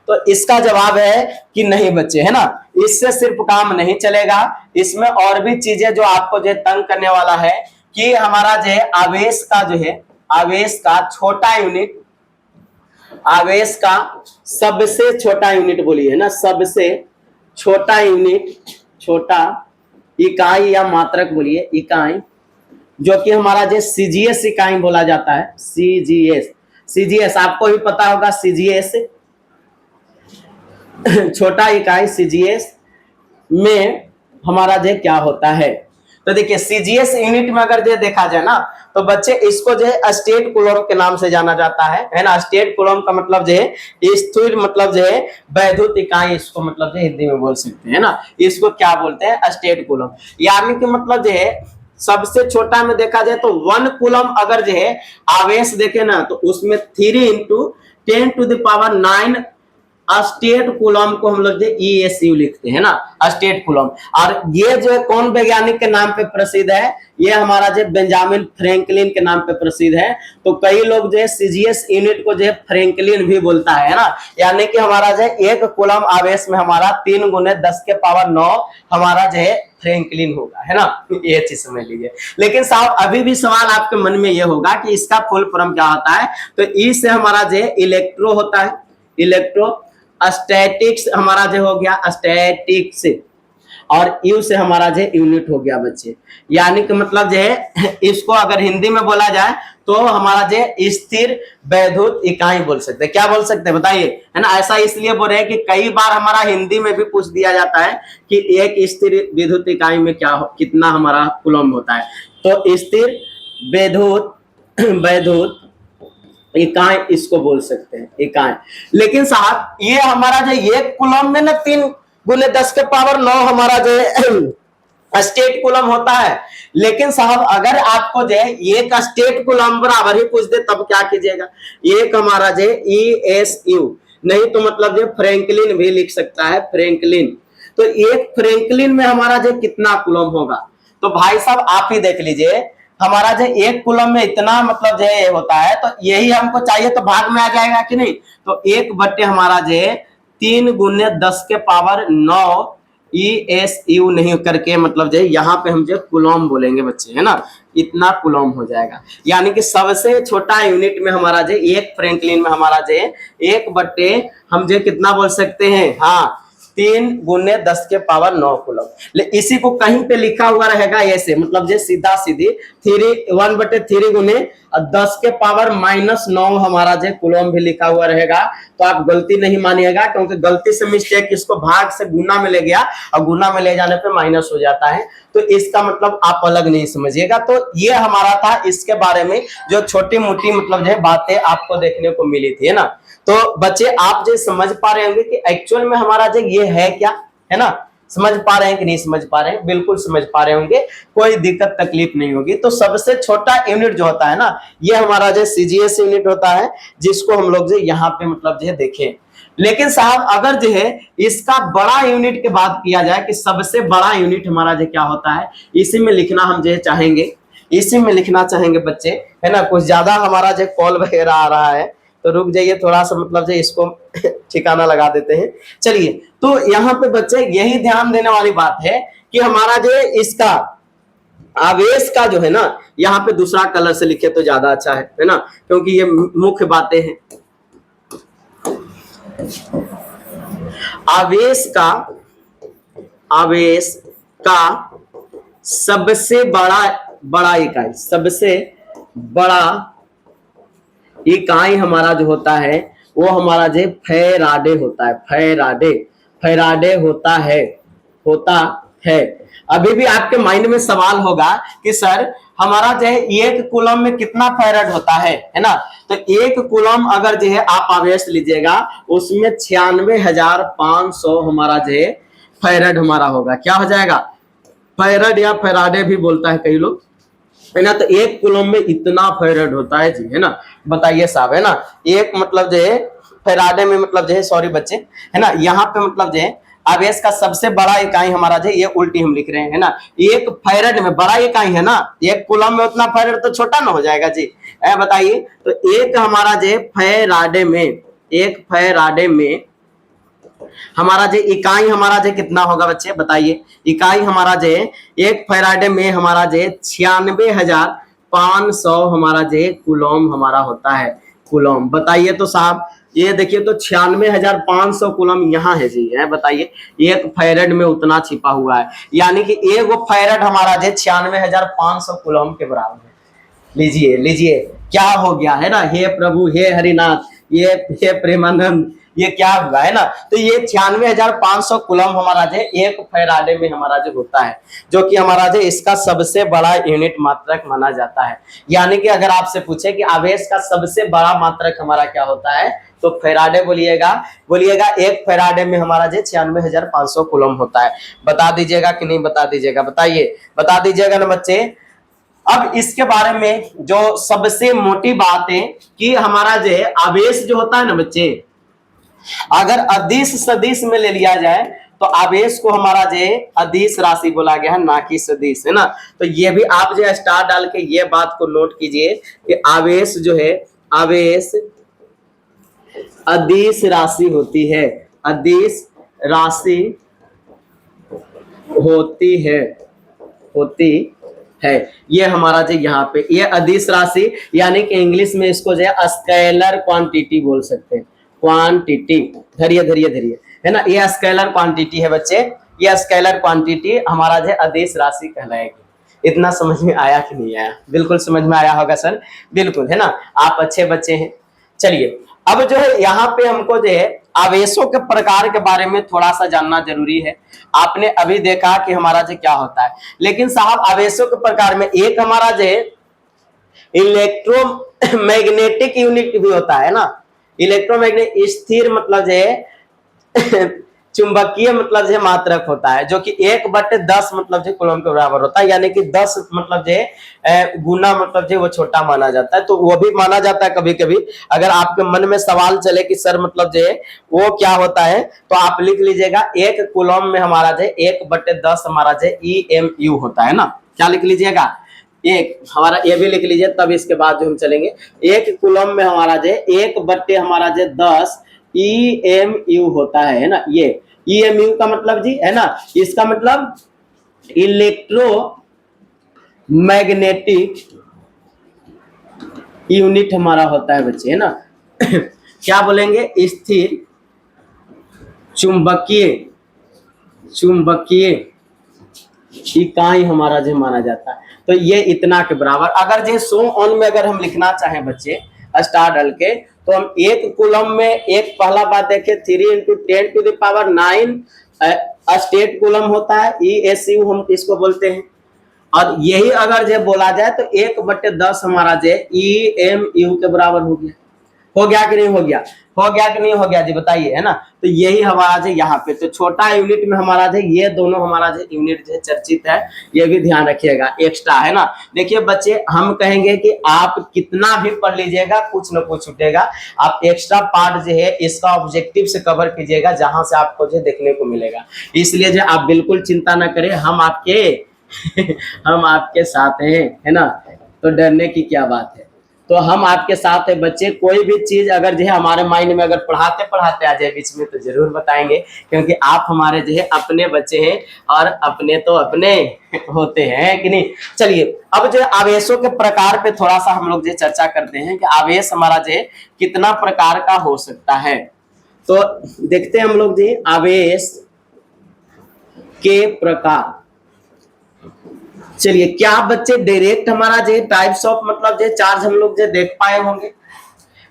तो इसका जवाब है कि नहीं बच्चे, है ना। इससे सिर्फ काम नहीं चलेगा, इसमें और भी चीजें जो आपको जो तंग करने वाला है कि हमारा जो है आवेश का जो है, आवेश का छोटा यूनिट, आवेश का सबसे छोटा यूनिट बोलिए, है ना, सबसे छोटा यूनिट, छोटा इकाई या मात्रक बोलिए, इकाई, जो कि हमारा जो सीजीएस इकाई बोला जाता है। सीजीएस, सीजीएस आपको भी पता होगा, सीजीएस छोटा इकाई सीजीएस में हमारा जो क्या होता है। तो देखिए सीजीएस यूनिट में अगर जो देखा जाए ना, तो बच्चे इसको जो है स्टेट कूलॉम के नाम से जाना जाता है ना। स्टेट कूलॉम का मतलब जो है स्थिर, मतलब जो है वैद्युत इकाई, इसको मतलब जो हिंदी में बोल सकते हैं ना। इसको क्या बोलते हैं? State Coulomb. यानी कि मतलब जो है सबसे छोटा में देखा जाए तो 1 कूलम अगर जो है आवेश देखे ना, तो उसमें 3 इंटू 10⁹ स्टेट कूलम को हम लोग ESU लिखते हैं ना, स्टेट कूलम। और ये जो है कौन वैज्ञानिक के नाम पे प्रसिद्ध है? ये हमारा जो बेंजामिन फ्रैंकलिन के नाम पे प्रसिद्ध है। तो कई लोग जो है सीजीएस यूनिट को जो है फ्रैंकलिन भी बोलता है ना। यानी कि हमारा जो है 1 कूलम आवेश में हमारा 3 × 10⁹ हमारा जो है फ्रैंकलिन होगा, है ना। ये चीज समझ लीजिए। लेकिन साहब अभी भी सवाल आपके मन में ये होगा कि इसका फुल फॉर्म क्या होता है? तो ई से हमारा जो है इलेक्ट्रो होता है, इलेक्ट्रो। स्टैटिक्स हमारा जो हो गया स्टैटिक्स, और यू से हमारा जो यूनिट हो गया बच्चे। यानी कि मतलब जो है इसको अगर हिंदी में बोला जाए तो हमारा जो स्थिर वैद्युत इकाई बोल सकते हैं। क्या बोल सकते हैं बताइए, है ना। ऐसा इसलिए बोल रहे हैं कि कई बार हमारा हिंदी में भी पूछ दिया जाता है कि एक स्थिर विद्युत इकाई में क्या कितना हमारा कूलम होता है। तो स्थिर वैद्युत वैद्युत इकाई इसको बोल सकते हैं, इकाई। लेकिन साहब ये हमारा जो 1 कूलम में ना 3 × 10⁹ हमारा जो स्टेट कूलम होता है। लेकिन साहब अगर आपको जो है एक स्टेट कूलम बराबर ही पूछ दे तब क्या कीजिएगा? एक हमारा जो ESU, नहीं तो मतलब जो फ्रैंकलिन भी लिख सकता है, फ्रैंकलिन। तो एक फ्रैंकलिन में हमारा जो कितना कूलम होगा? तो भाई साहब आप ही देख लीजिए, हमारा जो 1 कूलम में इतना मतलब जो है होता है, तो यही हमको चाहिए तो भाग में आ जाएगा कि नहीं। तो 1 बटे हमारा जो 3 × 10⁹ ESU नहीं करके मतलब जो यहाँ पे हम जो कूलम बोलेंगे बच्चे, है ना। इतना कूलम हो जाएगा। यानी कि सबसे छोटा यूनिट में हमारा जो 1 फ्रैंकलिन में हमारा जो 1 बटे हम जो कितना बोल सकते हैं? हाँ 3 × 10⁹ कूलम। इसी को कहीं पे लिखा हुआ रहेगा ऐसे, मतलब जो सीधा सीधी 1/3 × 10⁻⁻9 हमारा जो कूलम भी लिखा हुआ रहेगा। तो आप गलती नहीं मानिएगा, क्योंकि गलती से मिस्टेक इसको भाग से गुना में ले गया और गुना में ले जाने पे माइनस हो जाता है। तो इसका मतलब आप अलग नहीं समझिएगा। तो ये हमारा था इसके बारे में जो छोटी मोटी मतलब जो बातें आपको देखने को मिली थी, है ना। तो बच्चे आप जो समझ पा रहे होंगे कि एक्चुअल में हमारा जो ये है क्या, है ना, समझ पा रहे हैं कि नहीं समझ पा रहे हैं, बिल्कुल समझ पा रहे होंगे, कोई दिक्कत तकलीफ नहीं होगी। तो सबसे छोटा यूनिट जो होता है ना, ये हमारा जो सीजीएस यूनिट होता है, जिसको हम लोग जो यहाँ पे मतलब जो है देखें। लेकिन साहब अगर जो है इसका बड़ा यूनिट की बात किया जाए कि सबसे बड़ा यूनिट हमारा जो क्या होता है, इसी में लिखना हम जो चाहेंगे, इसी में लिखना चाहेंगे बच्चे, है ना। कुछ ज्यादा हमारा जो कॉल वगैरह आ रहा है तो रुक जाइए थोड़ा सा, मतलब जो इसको ठिकाना लगा देते हैं। चलिए, तो यहाँ पे बच्चे यही ध्यान देने वाली बात है कि हमारा जो इसका आवेश का जो है ना, यहाँ पे दूसरा कलर से लिखे तो ज्यादा अच्छा है ना, क्योंकि ये मुख्य बातें हैं। आवेश का सबसे बड़ा इकाई, सबसे बड़ा इकाई हमारा जो होता है वो हमारा जो फैराडे होता है। फैराडे होता है। अभी भी आपके माइंड में सवाल होगा कि सर हमारा जो है एक कूलम में कितना फैराड होता है ना। तो एक कूलम अगर जो है आप आवेश लीजिएगा उसमें 96,500 हमारा जो है फैराड हमारा होगा। क्या हो जाएगा? फैराड या फैराडे भी बोलता है कई लोग, है ना। तो एक कूलम में इतना फैराड होता है जी, है ना। बताइए साहब, है ना। एक मतलब जो है फैराडे में मतलब जो है, सॉरी बच्चे, है ना, यहाँ पे मतलब जो है आवेश का सबसे बड़ा इकाई हमारा जो ये उल्टी हम लिख रहे हैं, है ना। एक फैराड में बड़ा इकाई है ना, एक कूलम में उतना फैराड तो छोटा ना हो जाएगा जी, बताइए। तो एक हमारा जो फैराडे में हमारा जो इकाई हमारा जो कितना होगा बच्चे, बताइए। इकाई हमारा जो एक फैराडे में हमारा जो 96,500 हमारा जो कूलम हमारा होता है। कूलम बताइए तो साहब, ये देखिए तो 96,500 कूलम यहाँ है जी, है। बताइए एक फैराड में उतना छिपा हुआ है, यानी कि एक वो फैराड हमारा जो 96,500 कूलम के बराबर है। लीजिए क्या हो गया, है ना। हे प्रभु, हे हरिनाथ, ये प्रेमानंद, ये क्या हुआ, है ना। तो ये 96,500 कूलम हमारा जो एक फैराडे में हमारा जो होता है, जो कि हमारा जो इसका सबसे बड़ा यूनिट मात्रक माना जाता है। यानी कि अगर आपसे पूछे कि आवेश का सबसे बड़ा मात्रक हमारा क्या होता है, तो फैराडे बोलिएगा। एक फैराडे में हमारा जो 96,500 कूलम होता है। बता दीजिएगा कि नहीं बता दीजिएगा, बताइए, बता दीजिएगा ना बच्चे। अब इसके बारे में जो सबसे मोटी बात है कि हमारा जो है आवेश जो होता है ना बच्चे, अगर अदिश सदिश में ले लिया जाए तो आवेश को हमारा जो अदिश राशि बोला गया है, ना कि सदिश, है ना। तो ये भी आप जो स्टार डाल के ये बात को नोट कीजिए कि आवेश जो है, आवेश अदिश राशि होती है, अदिश राशि होती है। ये हमारा जो यहाँ पे ये अदिश राशि, यानी कि इंग्लिश में इसको जो है स्केलर क्वांटिटी बोल सकते हैं। क्वांटिटी, धरिए, है ना। ये स्केलर क्वांटिटी है बच्चे, ये स्केलर क्वांटिटी हमारा जो अदिश राशि कहलाएगी। इतना समझ में आया कि नहीं आया? बिल्कुल समझ में आया होगा सर, बिल्कुल, है ना। आप अच्छे बच्चे हैं। चलिए, अब जो है यहाँ पे हमको जो है आवेशों के प्रकार के बारे में थोड़ा सा जानना जरूरी है। आपने अभी देखा कि हमारा जो क्या होता है, लेकिन साहब आवेशों के प्रकार में एक हमारा जो है इलेक्ट्रोमैग्नेटिक यूनिट भी होता है ना। इलेक्ट्रोमैग्नेटिक स्थिर मतलब जो है चुंबकीय मतलब जो मात्रक होता है, जो कि 1/10 मतलब जो कूलम के बराबर होता है, यानी कि 10 मतलब जो गुना मतलब जो वो छोटा माना जाता है। तो वो भी माना जाता है कभी कभी। अगर आपके मन में सवाल चले कि सर मतलब जो वो क्या होता है, तो आप लिख लीजिएगा एक कूलम में हमारा जो 1/10 हमारा जो EMU होता है ना। क्या लिख लीजिएगा? एक हमारा ये भी लिख लीजिए, तब इसके बाद जो हम चलेंगे। एक कूलम में हमारा जो 1/10 हमारा जो 10 EMU होता है ना। ये EMU का मतलब जी, है ना, इसका मतलब इलेक्ट्रो मैग्नेटिक यूनिट हमारा होता है बच्चे, है ना। क्या बोलेंगे? स्थिर चुंबकीय इकाई हमारा जो माना जाता है। तो ये इतना के बराबर, अगर जो सो ऑन में अगर हम लिखना चाहें बच्चे स्टार डाल के, तो हम एक कूलम में एक पहला बात देखें 3 × 10⁹ स्टेट कूलम होता है, ESU हम इसको बोलते हैं। और यही अगर जो बोला जाए तो 1/10 हमारा जो EMU के बराबर हो गया, हो गया कि नहीं हो गया, हो गया कि नहीं हो गया जी बताइए, है ना। तो यही हमारा जो यहाँ पे तो छोटा यूनिट में हमारा जो ये दोनों हमारा जो यूनिट जो चर्चित है, ये भी ध्यान रखिएगा, एक्स्ट्रा है ना। देखिए बच्चे, हम कहेंगे कि आप कितना भी पढ़ लीजिएगा कुछ न कुछ छूटेगा, आप एक्स्ट्रा पार्ट जो है इसका ऑब्जेक्टिव से कवर कीजिएगा, जहां से आपको जो देखने को मिलेगा। इसलिए जो आप बिल्कुल चिंता न करें, हम आपके हम आपके साथ हैं, है ना। तो डरने की क्या बात है, तो हम आपके साथ है बच्चे। कोई भी चीज अगर जो है हमारे माइंड में अगर पढ़ाते पढ़ाते आ जाए बीच में तो जरूर बताएंगे, क्योंकि आप हमारे जो है अपने बच्चे हैं, और अपने तो अपने होते हैं कि नहीं। चलिए अब जो आवेशों के प्रकार पे थोड़ा सा हम लोग जो चर्चा करते हैं कि आवेश हमारा जो है कितना प्रकार का हो सकता है। तो देखते हैं हम लोग जी आवेश के प्रकार। चलिए, क्या बच्चे डायरेक्ट हमारा जो टाइप्स ऑफ मतलब जो चार्ज हम लोग जो देख पाए होंगे,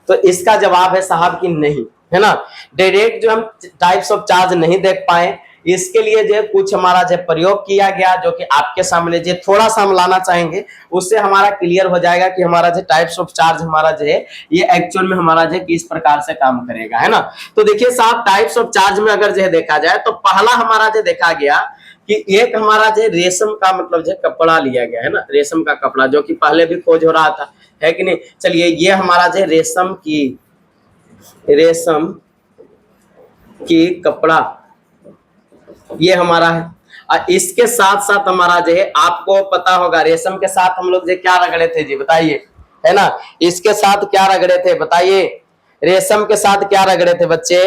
तो इसका जवाब है साहब कि नहीं, है ना। डायरेक्ट जो हम टाइप्स ऑफ चार्ज नहीं देख पाए, इसके लिए जो कुछ हमारा जो प्रयोग किया गया, जो कि आपके सामने जो थोड़ा सा हम लाना चाहेंगे, उससे हमारा क्लियर हो जाएगा कि हमारा जो टाइप्स ऑफ चार्ज हमारा जो है ये एक्चुअल में हमारा जो किस प्रकार से काम करेगा, है ना। तो देखिए साहब, टाइप्स ऑफ चार्ज में अगर जो देखा जाए तो पहला हमारा जो देखा गया कि एक हमारा जो रेशम का मतलब जो कपड़ा लिया गया, है ना, रेशम का कपड़ा, जो कि पहले भी खोज हो रहा था, है कि नहीं। चलिए, ये हमारा जो रेशम की कपड़ा ये हमारा है, और इसके साथ साथ हमारा जो है आपको पता होगा रेशम के साथ हम लोग जो क्या रगड़े थे जी बताइए, है ना। इसके साथ क्या रगड़े थे बताइए, रेशम के साथ क्या रगड़े थे बच्चे।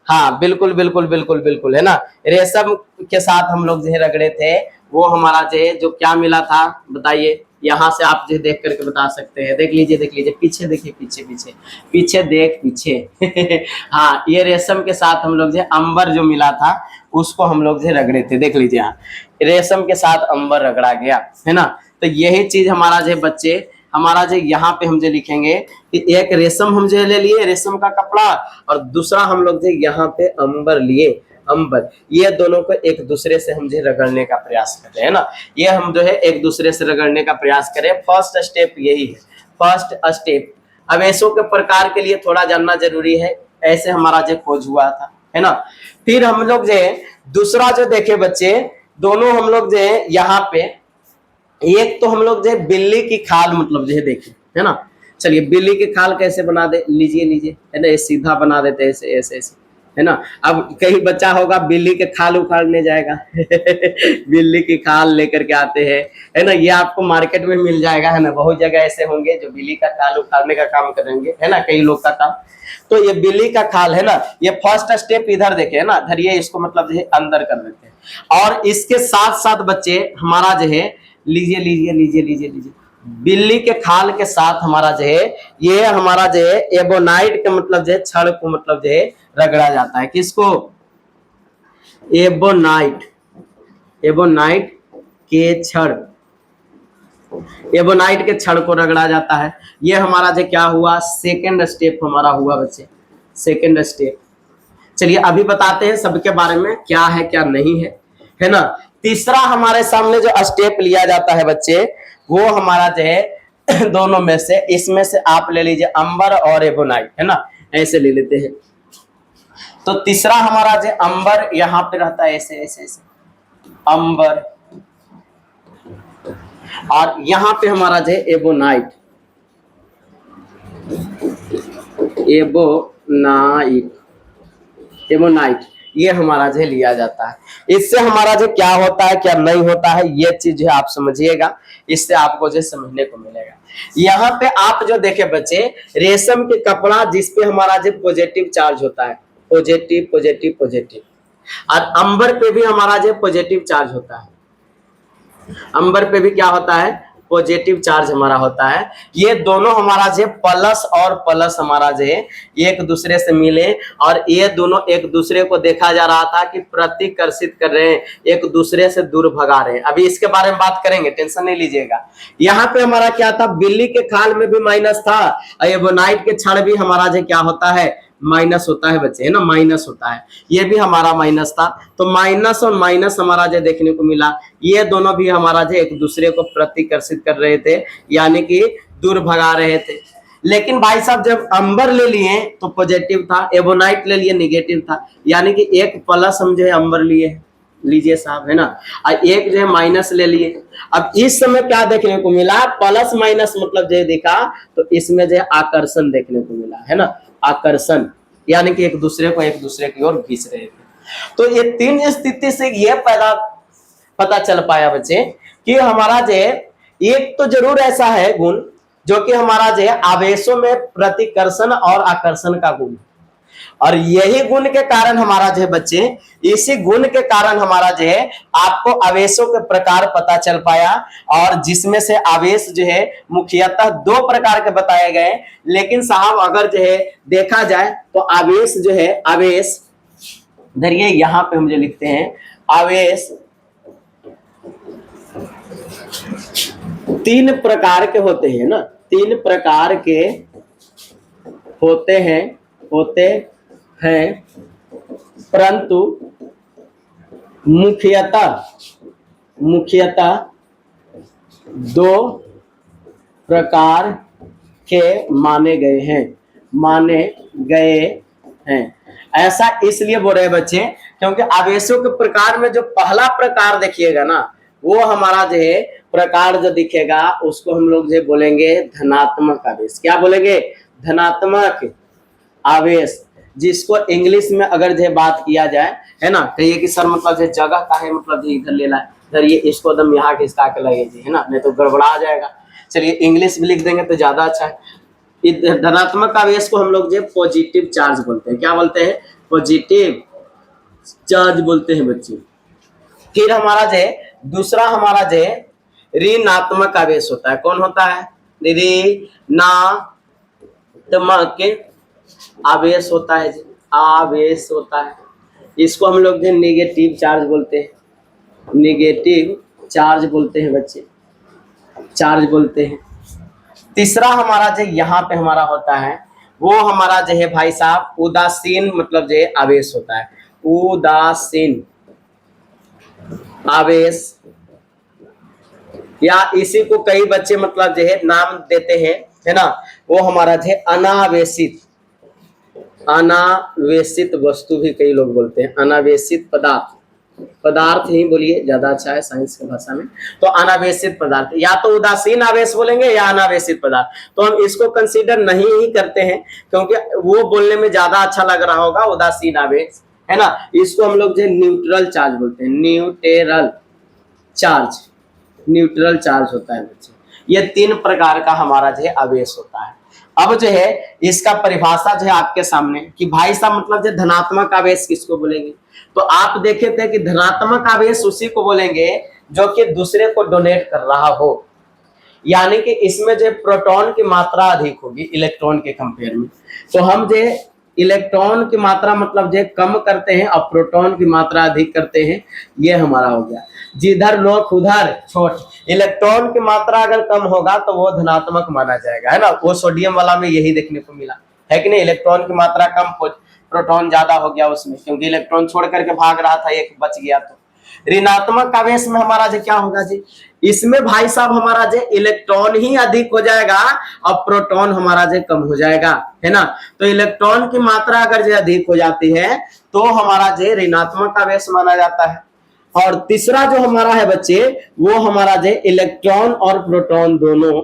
हाँ बिल्कुल बिल्कुल बिल्कुल बिल्कुल, है ना। रेशम के साथ हम लोग जो रगड़े थे, वो हमारा जो क्या मिला था बताइए। यहाँ से आप जो देख करके बता सकते हैं, देख लीजिए पीछे देखिए, पीछे देख पीछे हाँ, ये रेशम के साथ हम लोग जो अंबर जो मिला था उसको हम लोग जो रगड़े थे, देख लीजिए यहाँ रेशम के साथ अंबर रगड़ा गया, है ना। तो यही चीज हमारा जो बच्चे हमारा जो यहाँ पे हम जो लिखेंगे कि एक रेशम हम जो ले लिए, रेशम का कपड़ा, और दूसरा हम लोग जो यहाँ पे अंबर लिए, अंबर, ये दोनों को एक दूसरे से हम जो रगड़ने का प्रयास कर रहे हैं ना। ये हम जो है एक दूसरे से रगड़ने का प्रयास करें, फर्स्ट स्टेप यही है, फर्स्ट स्टेप। अवेशों के प्रकार के लिए थोड़ा जानना जरूरी है, ऐसे हमारा जो खोज हुआ था, है ना। फिर हम लोग जो दूसरा जो देखे बच्चे, दोनों हम लोग जो यहाँ पे एक तो हम लोग जो बिल्ली की खाल मतलब जो देखे, है ना। चलिए, बिल्ली की खाल कैसे बना दे लीजिए, है ना, ये सीधा बना देते ऐसे ऐसे ऐसे, है ना। अब कहीं बच्चा होगा बिल्ली के खाल उखाड़ने जाएगा बिल्ली की खाल लेकर के आते हैं, है ना, ये आपको मार्केट में मिल जाएगा, है ना। बहुत जगह ऐसे होंगे जो बिल्ली का खाल उखाड़ने का काम करेंगे, है ना, कई लोग का काम। तो ये बिल्ली का खाल है ना, ये फर्स्ट स्टेप इधर देखे, है ना, धरिए इसको मतलब जो है अंदर कर देते हैं। और इसके साथ साथ बच्चे हमारा जो है लीजिए बिल्ली के खाल के साथ हमारा जो है ये हमारा जो है एबोनाइट के मतलब जो है छड़ को मतलब जो है रगड़ा जाता है। किसको? एबोनाइट, एबोनाइट के छड़, एबोनाइट के छड़ को रगड़ा जाता है। ये हमारा जो क्या हुआ, सेकेंड स्टेप हमारा हुआ बच्चे, सेकेंड स्टेप। चलिए अभी बताते हैं सबके बारे में क्या है क्या नहीं है, है ना। तीसरा हमारे सामने जो स्टेप लिया जाता है बच्चे, वो हमारा जो है दोनों में से, इसमें से आप ले लीजिए अंबर और एबोनाइट, है ना, ऐसे ले लेते हैं। तो तीसरा हमारा जो अंबर यहाँ पे रहता है ऐसे ऐसे ऐसे, अंबर, और यहाँ पे हमारा जो है एबोनाइट, एबोनाइट, एबोनाइट, ये हमारा जो लिया जाता है। इससे हमारा जो क्या होता है क्या नहीं होता है, ये चीज जो आप समझिएगा, इससे आपको जो समझने को मिलेगा। यहाँ पे आप जो देखे बच्चे, रेशम के कपड़ा जिसपे हमारा जो पॉजिटिव चार्ज होता है, पॉजिटिव पॉजिटिव पॉजिटिव, और अंबर पे भी हमारा जो पॉजिटिव चार्ज होता है, अंबर पे भी क्या होता है, पॉजिटिव चार्ज हमारा होता है। ये दोनों हमारा जो प्लस और प्लस हमारा जो है एक दूसरे से मिले, और ये दोनों एक दूसरे को देखा जा रहा था कि प्रतिकर्षित कर रहे हैं, एक दूसरे से दूर भगा रहे हैं। अभी इसके बारे में बात करेंगे, टेंशन नहीं लीजिएगा। यहाँ पे हमारा क्या था, बिल्ली के खाल में भी माइनस था, और एबोनाइट के छड़ भी हमारा जो क्या होता है, माइनस होता है बच्चे, है ना, माइनस होता है। ये भी हमारा माइनस था, तो माइनस और माइनस हमारा जो देखने को मिला, ये दोनों भी हमारा जो एक दूसरे को प्रतिकर्षित कर रहे थे, यानी कि दूर भगा रहे थे। लेकिन भाई साहब जब अंबर ले लिए तो पॉजिटिव था, एबोनाइट ले लिए नेगेटिव था, यानी कि एक प्लस हम जो है अंबर लिए, लीजिए साहब, है ना, और एक जो है माइनस ले लिए। अब इस समय क्या देखने को मिला, प्लस माइनस मतलब जो दिखा, तो इसमें जो है आकर्षण देखने को मिला, है ना, आकर्षण, यानी कि एक दूसरे की ओर खींच रहे थे। तो ये तीन स्थिति से ये पता चल पाया बच्चे कि हमारा जो एक तो जरूर ऐसा है गुण जो कि हमारा जो है आवेशों में प्रतिकर्षण और आकर्षण का गुण, और यही गुण के कारण हमारा जो है बच्चे, इसी गुण के कारण हमारा जो है आपको आवेशों के प्रकार पता चल पाया, और जिसमें से आवेश जो है मुख्यतः दो प्रकार के बताए गए। लेकिन साहब अगर जो है देखा जाए तो आवेश जो है, आवेश धरिए यहां पे हम जो लिखते हैं, आवेश तीन प्रकार के होते हैं ना, तीन प्रकार के होते हैं परंतु मुख्यतः दो प्रकार के माने गए हैं। ऐसा इसलिए बोल रहे बच्चे क्योंकि आवेशों के प्रकार में जो पहला प्रकार देखिएगा ना, वो हमारा जो है प्रकार जो दिखेगा उसको हम लोग जो बोलेंगे धनात्मक आवेश। क्या बोलेंगे? धनात्मक आवेश, जिसको इंग्लिश में अगर जो बात किया जाए, है ना, कहिए कि सर मतलब जो जगह का है, मतलब इधर ले ला, सर ये इसको एकदम यहाँ खिसका के लगे जी, है ना, नहीं तो गड़बड़ा जाएगा। चलिए इंग्लिश में लिख देंगे तो ज्यादा अच्छा है। धनात्मक आवेश को हम लोग जो पॉजिटिव चार्ज बोलते हैं। क्या बोलते हैं? पॉजिटिव चार्ज बोलते हैं बच्चे। फिर हमारा जो दूसरा हमारा जो ऋणात्मक आवेश होता है। कौन होता है? ऋणात्मक आवेश होता है, आवेश होता है। इसको हम लोग नेगेटिव चार्ज बोलते हैं, नेगेटिव चार्ज बोलते हैं बच्चे, चार्ज बोलते हैं। तीसरा हमारा जो यहाँ पे हमारा होता है वो हमारा जो है भाई साहब उदासीन मतलब जो आवेश होता है, उदासीन आवेश, या इसी को कई बच्चे मतलब जो है नाम देते हैं, है ना, वो हमारा जो है अनावेशित, अनावेशित वस्तु भी कई लोग बोलते हैं, अनावेशित पदार्थ, पदार्थ ही बोलिए ज्यादा अच्छा है साइंस की भाषा में। तो अनावेशित पदार्थ, या तो उदासीन आवेश बोलेंगे या अनावेशित पदार्थ। तो हम इसको कंसीडर नहीं ही करते हैं क्योंकि वो बोलने में ज्यादा अच्छा लग रहा होगा, उदासीन आवेश, है ना। इसको हम लोग जो न्यूट्रल चार्ज बोलते हैं, न्यूट्रल चार्ज, न्यूट्रल चार्ज होता है बच्चे। ये तीन प्रकार का हमारा जो है आवेश होता है। अब जो है इसका परिभाषा जो है आपके सामने कि भाई साहब मतलब जो धनात्मक आवेश किसको बोलेंगे, तो आप देखे थे कि धनात्मक आवेश उसी को बोलेंगे जो कि दूसरे को डोनेट कर रहा हो, यानी कि इसमें जो प्रोटॉन की मात्रा अधिक होगी इलेक्ट्रॉन के कंपेयर में। तो हम जो इलेक्ट्रॉन की मात्रा मतलब जो कम करते हैं और प्रोटॉन की मात्रा अधिक करते हैं, ये हमारा हो गया। जिधर नोक उधर छोट, इलेक्ट्रॉन की मात्रा अगर कम होगा तो वो धनात्मक माना जाएगा, है ना। वो सोडियम वाला में यही देखने को मिला है कि नहीं, इलेक्ट्रॉन की मात्रा कम, प्रोटॉन ज्यादा हो गया उसमें, क्योंकि इलेक्ट्रॉन छोड़ करके भाग रहा था, एक बच गया। तो ऋणात्मक आवेश में हमारा जो क्या होगा जी, इसमें भाई साहब हमारा जो इलेक्ट्रॉन ही अधिक हो जाएगा और प्रोटॉन हमारा जो कम हो जाएगा, है ना। तो इलेक्ट्रॉन की मात्रा अगर जो अधिक हो जाती है तो हमारा जो ऋणात्मक आवेश माना जाता है। और तीसरा जो हमारा है बच्चे वो हमारा जो इलेक्ट्रॉन और प्रोटॉन दोनों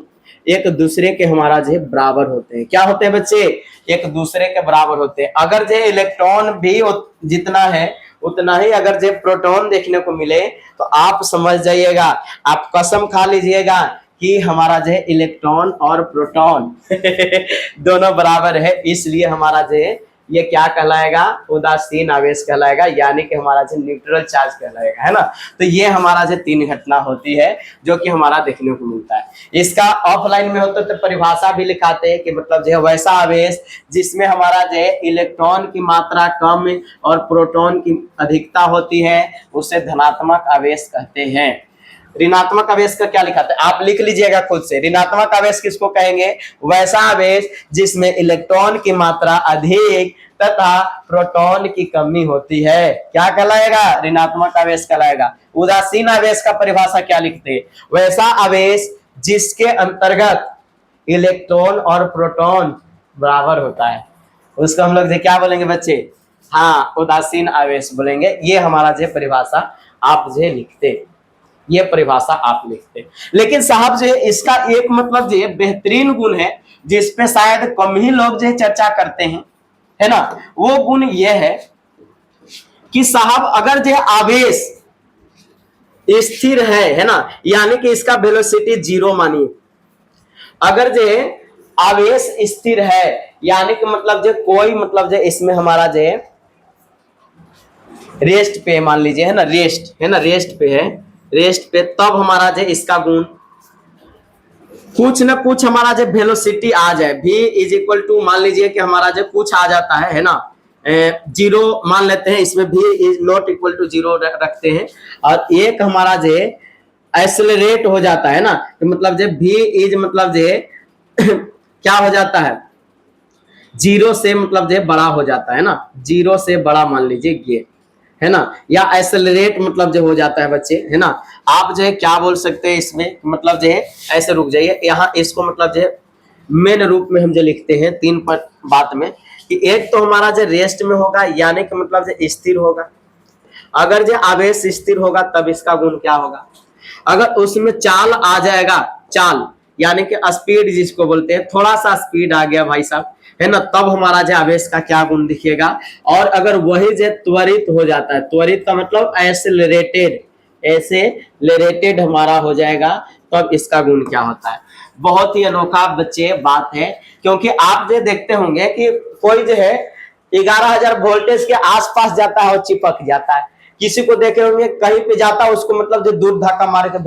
एक दूसरे के हमारा जो बराबर होते हैं। क्या होते हैं बच्चे? एक दूसरे के बराबर होते हैं। अगर जो इलेक्ट्रॉन भी जितना है उतना ही अगर जो प्रोटॉन देखने को मिले तो आप समझ जाइएगा, आप कसम खा लीजिएगा कि हमारा जो इलेक्ट्रॉन और प्रोटॉन दोनों बराबर है। इसलिए हमारा जो ये क्या कहलाएगा? उदासीन आवेश कहलाएगा, यानी कि हमारा जो न्यूट्रल चार्ज कहलाएगा, है ना। तो ये हमारा जो तीन घटना होती है जो कि हमारा देखने को मिलता है। इसका ऑफलाइन में होता तो परिभाषा भी लिखाते हैं कि मतलब जो वैसा आवेश जिसमें हमारा जो इलेक्ट्रॉन की मात्रा कम और प्रोटॉन की अधिकता होती है उसे धनात्मक आवेश कहते हैं। ऋणात्मक आवेश का क्या लिखा था आप लिख लीजिएगा खुद से। ऋणात्मक आवेश किसको कहेंगे? वैसा आवेश जिसमें इलेक्ट्रॉन की मात्रा अधिक तथा प्रोटॉन की कमी होती है, क्या कहलाएगा? ऋणात्मक आवेश कहलाएगा। उदासीन आवेश का परिभाषा क्या लिखते हैं? वैसा आवेश जिसके अंतर्गत इलेक्ट्रॉन और प्रोटॉन बराबर होता है, उसको हम लोग जो क्या बोलेंगे बच्चे, हाँ उदासीन आवेश बोलेंगे। ये हमारा जो परिभाषा आप जो लिखते, ये परिभाषा आप लिखते। लेकिन साहब जो इसका एक मतलब जो बेहतरीन गुण है जिसपे शायद कम ही लोग जो चर्चा करते हैं, है ना, वो गुण ये है कि साहब अगर जो आवेश स्थिर है ना, यानी कि इसका वेलोसिटी 0 मानिए, अगर जो आवेश स्थिर है यानी कि मतलब जो कोई मतलब जो इसमें हमारा जो रेस्ट पे मान लीजिए, है ना, रेस्ट है ना, रेस्ट पे है, रेस्ट पे, तब हमारा जो इसका गुण कुछ ना कुछ हमारा जो वेलोसिटी आ जाए, v इज इक्वल टू मान लीजिए कि हमारा जो कुछ आ जाता है ना, 0 मान लेते हैं, इसमें v is not equal to 0 रखते हैं, और एक हमारा जो एक्सेलरेट हो जाता है ना, तो मतलब जो v इज मतलब जो क्या हो जाता है, 0 से मतलब जो बड़ा हो जाता है ना, 0 से बड़ा मान लीजिए ये, है ना, या एक्सेलरेट मतलब जो हो जाता है बच्चे, है ना। आप जो है क्या बोल सकते हैं इसमें, मतलब जो है ऐसे रुक जाइए, यहाँ इसको मतलब जो है मेन रूप में हम जो लिखते हैं 3 बात में, कि एक तो हमारा जो रेस्ट में होगा यानी कि मतलब जो स्थिर होगा, अगर जो आवेश स्थिर होगा तब इसका गुण क्या होगा, अगर उसमें चाल आ जाएगा, चाल यानी कि स्पीड जिसको बोलते हैं, थोड़ा सा स्पीड आ गया भाई साहब, है ना, तब हमारा जो आवेश का क्या गुण दिखेगा। और अगर वही जो त्वरित हो जाता है, त्वरित का मतलब एक्सेलरेटेड, एक्सेलरेटेड हमारा हो जाएगा, तब इसका गुण क्या होता है। बहुत ही अनोखा बच्चे बात है, क्योंकि आप जो देखते होंगे कि कोई जो है 11,000 वोल्टेज के आसपास जाता है और चिपक जाता है, किसी को देखे होंगे कहीं पे जाता है उसको मतलब जो दूर धक्का मार के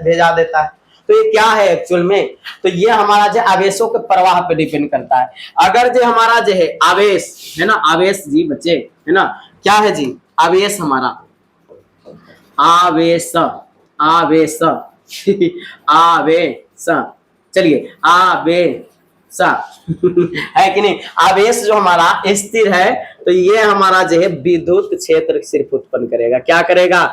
भेजा देता है, तो ये क्या है एक्चुअल में, तो ये हमारा जो आवेशों के प्रवाह पे डिपेंड करता है। अगर जो हमारा जो है आवेश, है ना, आवेश जी बच्चे, है ना, क्या है जी, आवेश हमारा, आवेश, आवेश आवेश, चलिए आवेश है कि नहीं, आवेश जो हमारा स्थिर है, तो ये हमारा जो है विद्युत क्षेत्र सिर्फ उत्पन्न करेगा, क्या करेगा,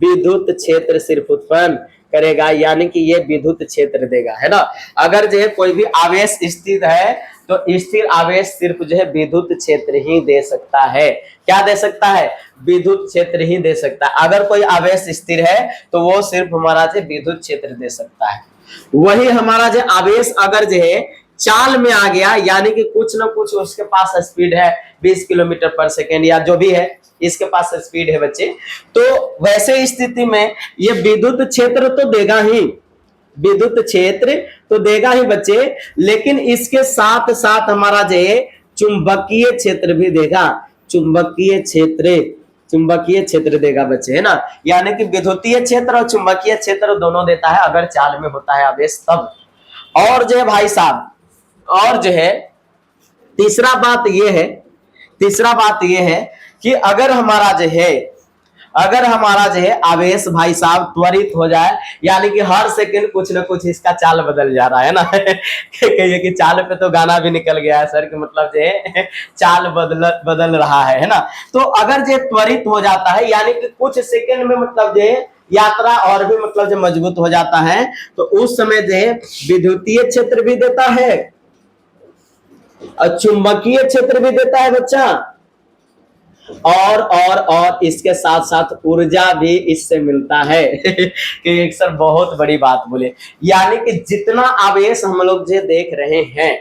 विद्युत क्षेत्र सिर्फ उत्पन्न करेगा, यानी कि ये विद्युत क्षेत्र देगा, है ना। अगर जो है कोई भी आवेश स्थिर है तो स्थिर आवेश सिर्फ जो है विद्युत क्षेत्र ही दे सकता है, क्या दे सकता है, विद्युत क्षेत्र ही दे सकता है। अगर कोई आवेश स्थिर है तो वो सिर्फ हमारा जो विद्युत क्षेत्र दे सकता है। वही हमारा जो आवेश अगर जो है चाल में आ गया, यानी कि कुछ ना कुछ उसके पास स्पीड है 20 किलोमीटर पर सेकेंड या जो भी है इसके पास स्पीड है बच्चे, तो वैसे स्थिति में ये विद्युत क्षेत्र तो देगा ही, विद्युत क्षेत्र तो देगा ही बच्चे, लेकिन इसके साथ साथ हमारा जो चुंबकीय क्षेत्र भी देगा, चुंबकीय क्षेत्र, चुंबकीय क्षेत्र देगा बच्चे, है ना, यानी कि विद्युतीय क्षेत्र और चुंबकीय क्षेत्र दोनों देता है अगर चाल में होता है आवेश तब। और जो है भाई साहब, और जो है तीसरा बात यह है, तीसरा बात यह है कि अगर हमारा जो है, अगर हमारा जो है आवेश भाई साहब त्वरित हो जाए, यानी कि हर सेकंड कुछ ना कुछ इसका चाल बदल जा रहा है ना कहिए कि चाल पे तो गाना भी निकल गया है सर, कि मतलब जो है चाल बदल रहा है ना, तो अगर जो त्वरित हो जाता है यानी कि कुछ सेकंड में मतलब जो है यात्रा और भी मतलब जो मजबूत हो जाता है, तो उस समय जो है विद्युतीय क्षेत्र भी देता है और चुंबकीय क्षेत्र भी देता है बच्चा, और इसके साथ साथ ऊर्जा भी इससे मिलता है कि सर बहुत बड़ी बात बोले, यानी कि जितना आवेश हम लोग जो देख रहे हैं,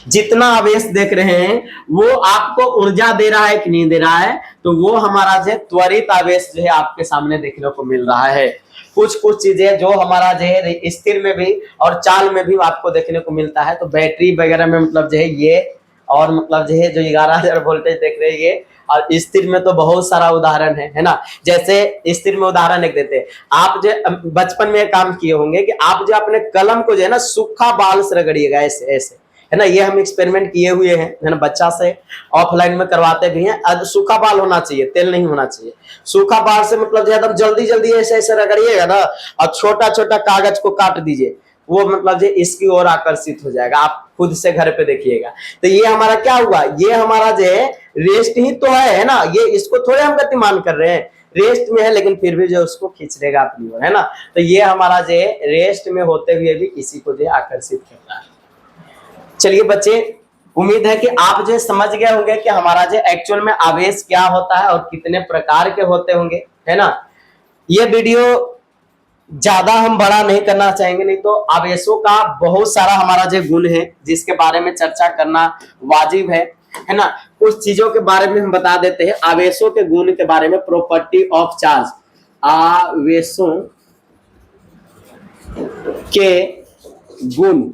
जितना आवेश देख रहे हैं वो आपको ऊर्जा दे रहा है कि नहीं दे रहा है, तो वो हमारा जो त्वरित आवेश जो है आपके सामने देखने को मिल रहा है। कुछ कुछ चीजें जो हमारा जो है स्थिर में भी और चाल में भी आपको देखने को मिलता है, तो बैटरी वगैरह में मतलब जो है ये, और मतलब जो है जो 11,000 वोल्टेज देख रहे हैं ये, और स्थिर में तो बहुत सारा उदाहरण है ना। जैसे स्थिर में उदाहरण एक देते हैं, आप जो बचपन में काम किए होंगे कि आप जो अपने कलम को जो है ना सूखा बाल से रगड़िएगा, ऐसे ऐसे, है ना, ये हम एक्सपेरिमेंट किए हुए हैं, है ना, बच्चा से ऑफलाइन में करवाते भी हैं। सूखा बाल होना चाहिए, तेल नहीं होना चाहिए। सूखा बाल से मतलब जो एकदम जल्दी जल्दी ऐसे ऐसे रगड़िएगा ना, और छोटा छोटा कागज को काट दीजिए, वो मतलब जो इसकी ओर आकर्षित हो जाएगा। आप खुद से घर पे देखिएगा। तो ये हमारा क्या हुआ, ये हमारा जो है रेस्ट ही तो है ना, ये इसको थोड़े हम गतिमान कर रहे हैं, रेस्ट में है लेकिन फिर भी जो उसको खींच लेगा अपनी ओर, है ना। तो ये हमारा जो है रेस्ट में होते हुए भी किसी को जो है आकर्षित करता है। चलिए बच्चे, उम्मीद है कि आप जो समझ गए होंगे कि हमारा जो एक्चुअल में आवेश क्या होता है और कितने प्रकार के होते होंगे, है ना। ये वीडियो ज्यादा हम बड़ा नहीं करना चाहेंगे, नहीं तो आवेशों का बहुत सारा हमारा जो गुण है जिसके बारे में चर्चा करना वाजिब है ना। कुछ चीजों के बारे में हम बता देते हैं, आवेशों के गुण के बारे में। प्रॉपर्टी ऑफ चार्ज, आवेशों के गुण,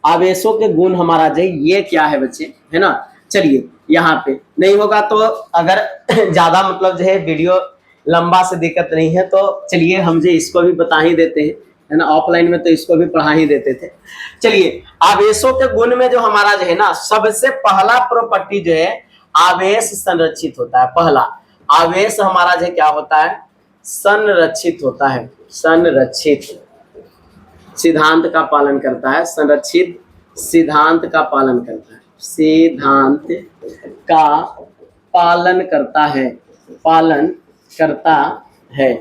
आवेशों के गुण हमारा जो ये क्या है बच्चे, है ना। चलिए यहाँ पे नहीं होगा तो अगर ज्यादा मतलब जो है वीडियो लंबा से दिक्कत नहीं है तो चलिए हम जो इसको भी बता ही देते हैं, है ना। ऑफलाइन में तो इसको भी पढ़ा ही देते थे। चलिए आवेशों के गुण में जो हमारा जो है ना, सबसे पहला प्रॉपर्टी जो है, आवेश संरक्षित होता है। पहला आवेश हमारा जो क्या होता है, संरक्षित होता है। संरक्षित सिद्धांत का पालन करता है, संरक्षित सिद्धांत का पालन करता है, सिद्धांत का पालन करता है, पालन करता है।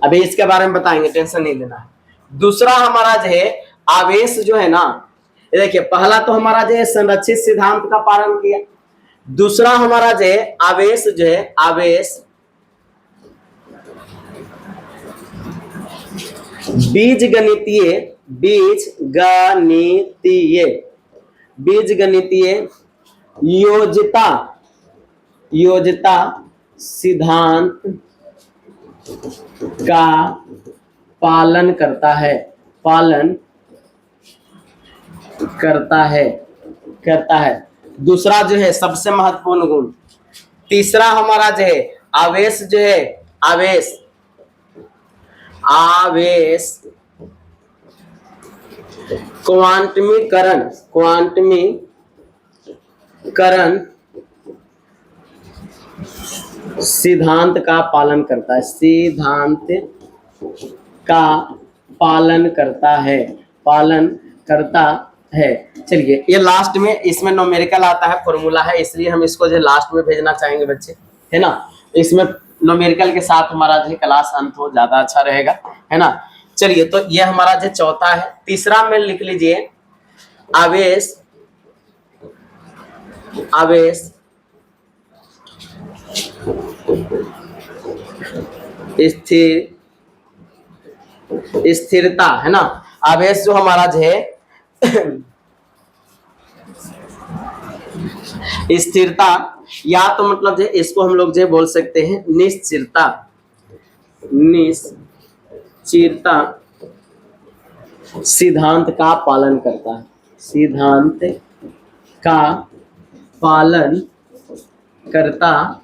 अभी इसके बारे में बताएंगे, टेंशन नहीं लेना है। दूसरा हमारा जो है आवेश जो है ना, ये देखिए पहला तो हमारा जो है संरक्षित सिद्धांत का पालन किया। दूसरा हमारा जो है आवेश जो है, आवेश बीजगणितीय, बीजगणितीय, बीजगणितीय योज्यता, योज्यता सिद्धांत का पालन करता है, पालन करता है, करता है। दूसरा जो है सबसे महत्वपूर्ण गुण। तीसरा हमारा जो है आवेश जो है, आवेश, आवेश क्वांटमीकरण, क्वांटमीकरण सिद्धांत का पालन करता है, सिद्धांत का पालन करता है, पालन करता है। चलिए ये लास्ट में इसमें न्यूमेरिकल आता है, फॉर्मूला है, इसलिए हम इसको जो लास्ट में भेजना चाहेंगे बच्चे, है ना। इसमें न्यूमेरिकल के साथ हमारा जो क्लास अंत हो ज्यादा अच्छा रहेगा, है ना। चलिए तो ये हमारा जो चौथा है। तीसरा में लिख लीजिए आवेश, आवेश स्थिर, स्थिरता, है ना। आवेश जो हमारा जो है स्थिरता, या तो मतलब जो इसको हम लोग जो बोल सकते हैं निश्चिरता, निश्चिरता सिद्धांत का पालन करता है, सिद्धांत का पालन करता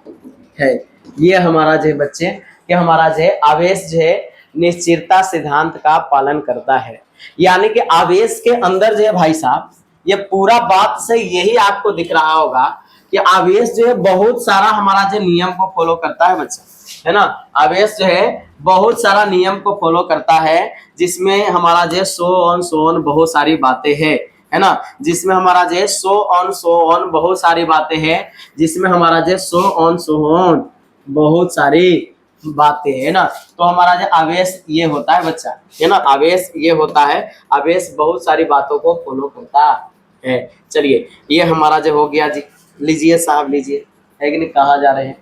है। ये हमारा जो बच्चे, कि हमारा जो आवेश जो है निश्चिरता सिद्धांत का पालन करता है। यानी कि आवेश के अंदर जो है भाई साहब, ये पूरा बात से यही आपको दिख रहा होगा कि आवेश जो है बहुत सारा हमारा जो नियम को फॉलो करता है बच्चा, है ना। आवेश जो है बहुत सारा नियम को फॉलो करता है, जिसमें हमारा जो सो ऑन बहुत सारी बातें हैं, है ना। जिसमें हमारा जो सो ऑन बहुत सारी बातें हैं, जिसमें हमारा जो सो ऑन बहुत सारी बातें, है ना। तो हमारा जो आवेश ये होता है बच्चा, है ना, आवेश ये होता है, आवेश बहुत सारी बातों को फॉलो करता है। चलिए ये हमारा जो हो गया जी, लीजिए साहब लीजिए, है कि नहीं, कहाँ जा रहे हैं।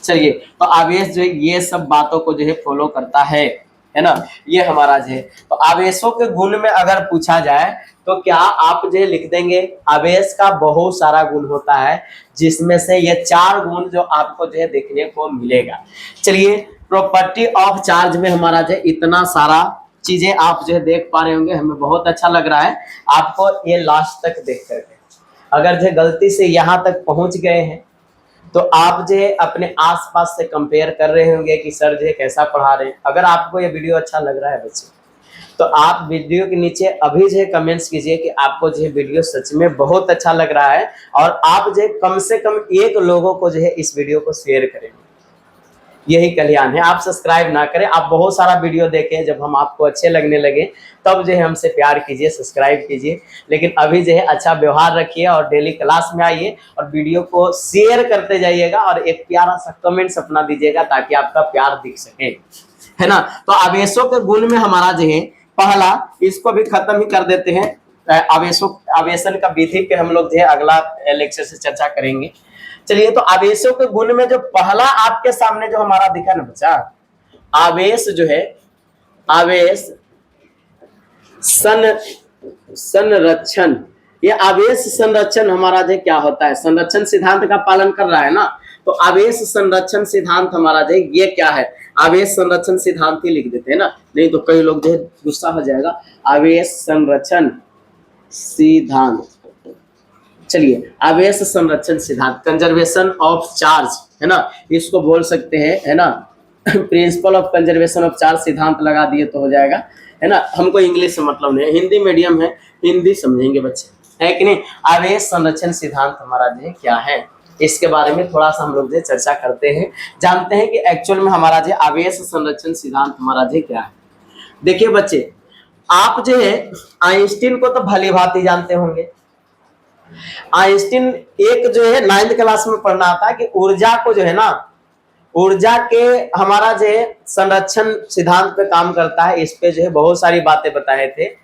चलिए तो आवेश जो है ये सब बातों को जो है फॉलो करता है ना। ये हमारा जो है, तो आवेशों के गुण में अगर पूछा जाए तो क्या आप जो लिख देंगे, आवेश का बहुत सारा गुण होता है, जिसमें से ये 4 गुण जो आपको जो है देखने को मिलेगा। चलिए प्रॉपर्टी ऑफ चार्ज में हमारा जो इतना सारा चीजें आप जो है देख पा रहे होंगे, हमें बहुत अच्छा लग रहा है आपको ये लास्ट तक देख करके। अगर जो गलती से यहाँ तक पहुंच गए हैं तो आप जो है अपने आसपास से कंपेयर कर रहे होंगे कि सर जो कैसा पढ़ा रहे हैं। अगर आपको ये वीडियो अच्छा लग रहा है बच्चे, तो आप वीडियो के नीचे अभी जो है कमेंट्स कीजिए कि आपको जो है वीडियो सच में बहुत अच्छा लग रहा है, और आप जो है कम से कम 1 लोगों को जो है इस वीडियो को शेयर करें। यही कल्याण है। आप सब्सक्राइब ना करें, आप बहुत सारा वीडियो देखें, जब हम आपको अच्छे लगने लगे तब जो है हमसे प्यार कीजिए, सब्सक्राइब कीजिए। लेकिन अभी जो है अच्छा व्यवहार रखिए और डेली क्लास में आइए और वीडियो को शेयर करते जाइएगा और एक प्यारा सा कमेंट्स अपना दीजिएगा ताकि आपका प्यार दिख सके, है ना। तो आवेशों के गुण में हमारा जो है पहला, इसको भी खत्म ही कर देते हैं। आवेशन का विधि पे हम लोग जो है अगला लेक्चर से चर्चा करेंगे। चलिए, तो आवेशों के गुण में जो पहला आपके सामने जो हमारा दिखा ना बच्चा, आवेश जो है, आवेश संरक्षण। ये आवेश संरक्षण हमारा जो क्या होता है, संरक्षण सिद्धांत का पालन कर रहा है ना। तो आवेश संरक्षण सिद्धांत हमारा जो ये क्या है, आवेश संरक्षण सिद्धांत ही लिख देते हैं ना, नहीं तो कई लोग जो है गुस्सा हो जाएगा। आवेश संरक्षण सिद्धांत, चलिए आवेश संरक्षण सिद्धांत, कंजर्वेशन ऑफ चार्ज, है ना, इसको बोल सकते हैं, है ना। Principle of conservation of charge सिद्धांत लगा दिए तो हो जाएगा, है ना। हमको इंग्लिश से मतलब नहीं, हिंदी मीडियम है, हिंदी समझेंगे बच्चे, है कि नहीं। आवेश संरक्षण सिद्धांत हमारा जो क्या है, इसके बारे में थोड़ा सा हम लोग जो चर्चा करते हैं, जानते हैं कि एक्चुअल में हमारा जो आवेश संरक्षण सिद्धांत हमारा जो क्या है। देखिए बच्चे, आप जो है आइंस्टीन को तो भली भांति जानते होंगे। आइंस्टीन एक जो है 9th क्लास में पढ़ना था कि ऊर्जा को जो है ना, ऊर्जा के हमारा जो है संरक्षण सिद्धांत पे काम करता है, इस पे जो है बहुत सारी बातें बताए थे।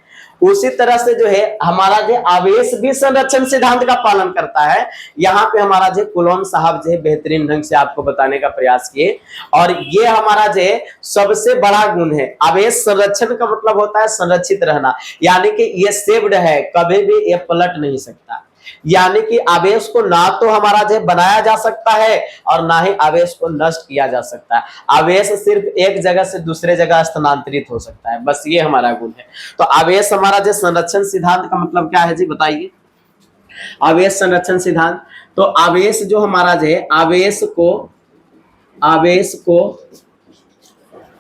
उसी तरह से जो है हमारा जो आवेश भी संरक्षण सिद्धांत का पालन करता है। यहाँ पे हमारा जो कुलोम साहब जो है बेहतरीन ढंग से आपको बताने का प्रयास किए, और ये हमारा जो है सबसे बड़ा गुण है। आवेश संरक्षण का मतलब होता है संरक्षित रहना, यानी कि ये सेव्ड है, कभी भी ये पलट नहीं सकता। यानी कि आवेश को ना तो हमारा जो बनाया जा सकता है और ना ही आवेश को नष्ट किया जा सकता है। आवेश सिर्फ एक जगह से दूसरे जगह स्थानांतरित हो सकता है, बस ये हमारा गुण है। तो आवेश हमारा जो संरक्षण सिद्धांत का मतलब क्या है जी, बताइए। आवेश संरक्षण सिद्धांत, तो आवेश जो हमारा जो है, आवेश को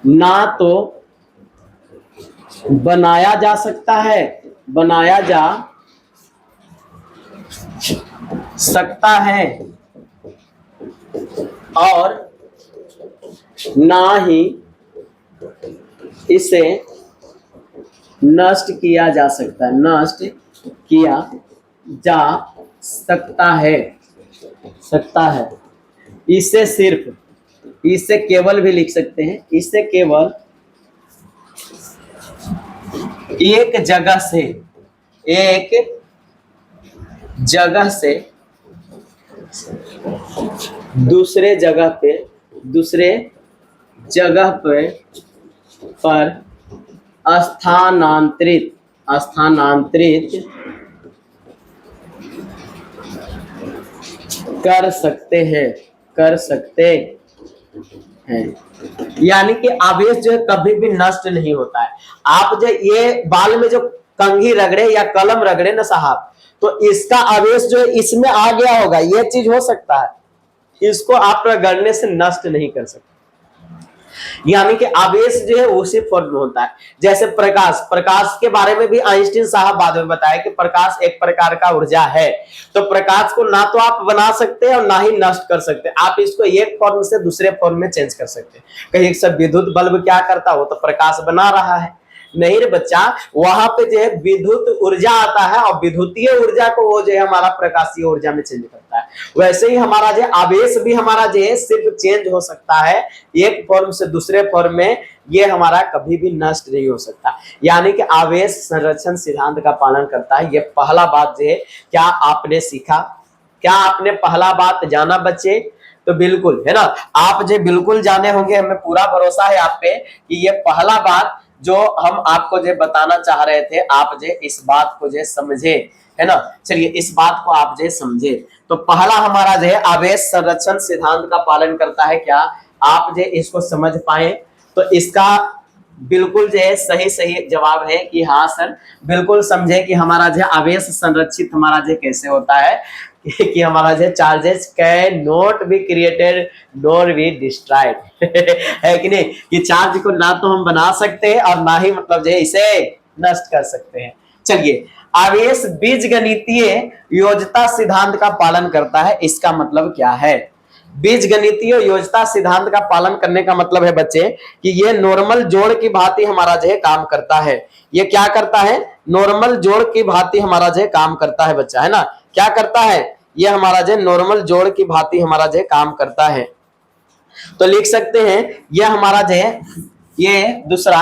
ना तो बनाया जा सकता है, बनाया जा सकता है, और ना ही इसे नष्ट किया जा सकता है, नष्ट किया जा सकता है। इसे सिर्फ, इसे केवल भी लिख सकते हैं, इसे केवल एक जगह से दूसरे जगह पर स्थानांतरित कर सकते हैं। यानी कि आवेश जो है कभी भी नष्ट नहीं होता है। आप जो ये बाल में जो कंघी रगड़े या कलम रगड़े ना साहब, तो इसका आवेश जो है इसमें आ गया होगा, ये चीज हो सकता है, इसको आप रगड़ने से नष्ट नहीं कर सकते। यानी कि आवेश जो है उसी फॉर्म में होता है। जैसे प्रकाश के बारे में भी आइंस्टीन साहब बाद में बताया कि प्रकाश एक प्रकार का ऊर्जा है। तो प्रकाश को ना तो आप बना सकते हैं और ना ही नष्ट कर सकते हैं। आप इसको एक फॉर्म से दूसरे फॉर्म में चेंज कर सकते हैं। कहीं सब विद्युत बल्ब क्या करता हो, तो प्रकाश बना रहा है, नहीं रे बच्चा, वहां पे जो है विद्युत ऊर्जा आता है और विद्युतीय ऊर्जा को वो जो है हमारा प्रकाशीय ऊर्जा में चेंज करता है। वैसे ही हमारा जो आवेश भी हमारा जो है सिर्फ चेंज हो सकता है एक फॉर्म से दूसरे फॉर्म में, ये हमारा कभी भी नष्ट नहीं हो सकता। यानी कि आवेश संरक्षण सिद्धांत का पालन करता है। ये पहला बात जो है, क्या आपने सीखा, क्या आपने पहला बात जाना बच्चे? तो बिल्कुल, है ना, आप जो बिल्कुल जाने होंगे, हमें पूरा भरोसा है आप पे कि ये पहला बात जो हम आपको जो बताना चाह रहे थे, आप जो इस बात को जो समझे, है ना। चलिए, इस बात को आप जो समझे। तो पहला हमारा जो है आवेश संरक्षण सिद्धांत का पालन करता है। क्या आप जो इसको समझ पाए? तो इसका बिल्कुल जो है सही जवाब है कि हाँ सर, बिल्कुल समझे कि हमारा जो आवेश संरक्षित हमारा जो कैसे होता है कि हमारा जो charges can not be created nor be destroyed, है कि नहीं, कि चार्ज को ना तो हम बना सकते हैं और ना ही मतलब जो है इसे नष्ट कर सकते हैं। चलिए, आवेश बीजगणितीय योज्यता सिद्धांत का पालन करता है, इसका मतलब क्या है? बीजगणितीय योज्यता सिद्धांत का पालन करने का मतलब है बच्चे कि ये नॉर्मल जोड़ की भांति हमारा जो है काम करता है। ये क्या करता है? नॉर्मल जोड़ की भांति हमारा जो है काम करता है बच्चा, है ना। क्या करता है? ये हमारा जो नॉर्मल जोड़ की भांति हमारा जो है काम करता है। तो लिख सकते हैं ये हमारा जो है ये दूसरा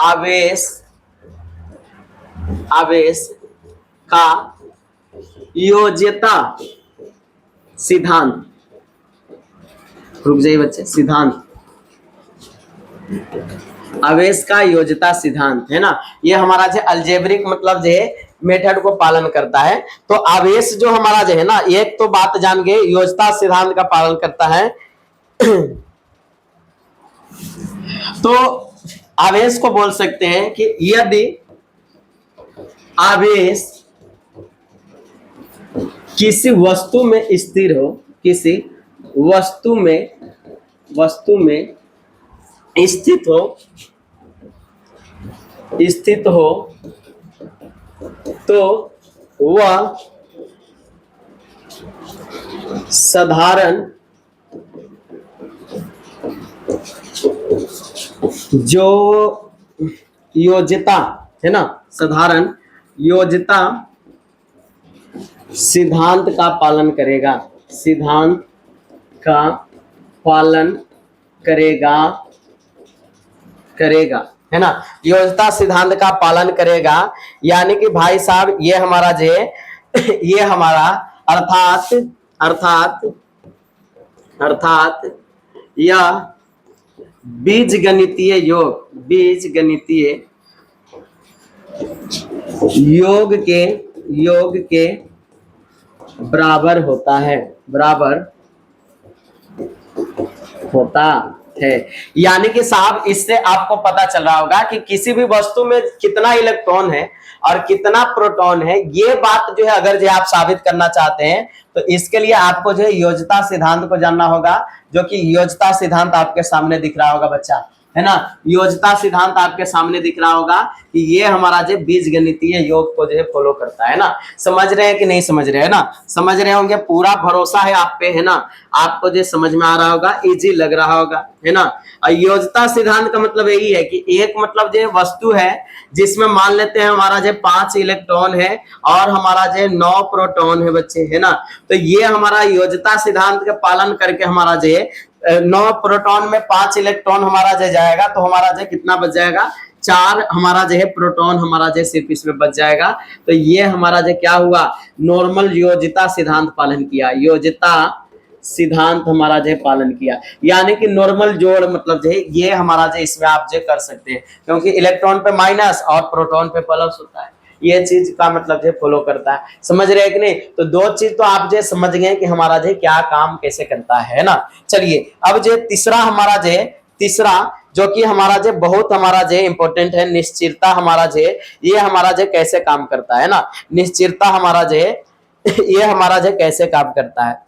आवेश का योज्यता सिद्धांत, रुक जाइए बच्चे, सिद्धांत, आवेश का योज्यता सिद्धांत, है ना। ये हमारा जो अलजेब्रिक मतलब जो है मेथड को पालन करता है। तो आवेश जो हमारा जो है ना, एक तो बात जान गए, योज्यता सिद्धांत का पालन करता है। तो आवेश को बोल सकते हैं कि यदि आवेश किसी वस्तु में स्थिर हो, किसी वस्तु में स्थित हो तो वह साधारण जो योज्यता है ना, साधारण योज्यता सिद्धांत का पालन करेगा, सिद्धांत का पालन करेगा, है ना। योज्यता सिद्धांत का पालन करेगा, यानी कि भाई साहब ये हमारा जो ये हमारा अर्थात यह बीजगणितीय योग के बराबर होता है। यानी कि साहब इससे आपको पता चल रहा होगा कि किसी भी वस्तु में कितना इलेक्ट्रॉन है और कितना प्रोटॉन है, ये बात जो है अगर जो आप साबित करना चाहते हैं तो इसके लिए आपको जो है योज्यता सिद्धांत को जानना होगा, जो कि योज्यता सिद्धांत आपके सामने दिख रहा होगा बच्चा, है ना। योज्यता सिद्धांत आपके सामने दिख रहा होगा कि ये हमारा जो बीजगणितीय योग को जो है फॉलो करता है ना। समझ रहे हैं कि नहीं समझ रहे हैं ना? समझ रहे होंगे, पूरा भरोसा है आप पे, है ना। आपको जो समझ में आ रहा होगा, इजी लग रहा होगा, है ना। और योज्यता सिद्धांत का मतलब यही है कि एक मतलब जो वस्तु है जिसमें मान लेते हैं हमारा जो 5 इलेक्ट्रॉन है और हमारा जो 9 प्रोटॉन है बच्चे, है ना। तो ये हमारा योज्यता सिद्धांत का पालन करके हमारा जो 9 प्रोटॉन में 5 इलेक्ट्रॉन हमारा जो जाएगा, तो हमारा जो कितना बच जाएगा? 4 हमारा जो है प्रोटॉन हमारा जो सिर्फ इसमें बच जाएगा। तो ये हमारा जो क्या हुआ? नॉर्मल योज्यता सिद्धांत पालन किया, योज्यता सिद्धांत हमारा जो पालन किया, यानी कि नॉर्मल जोड़ मतलब जो ये हमारा जो इसमें आप जो कर सकते हैं, क्योंकि इलेक्ट्रॉन पे माइनस और प्रोटॉन पे प्लस होता है, ये चीज का मतलब जो फॉलो करता है। समझ रहे हैं कि नहीं? तो दो चीज तो आप जो समझ गए कि हमारा जो क्या काम कैसे करता है ना। चलिए अब जो तीसरा हमारा जो कि हमारा जो बहुत हमारा जो इंपॉर्टेंट है, निश्चिरता हमारा जो ये हमारा जो कैसे काम करता है ना। निश्चिरता हमारा जो ये हमारा जो कैसे काम करता है।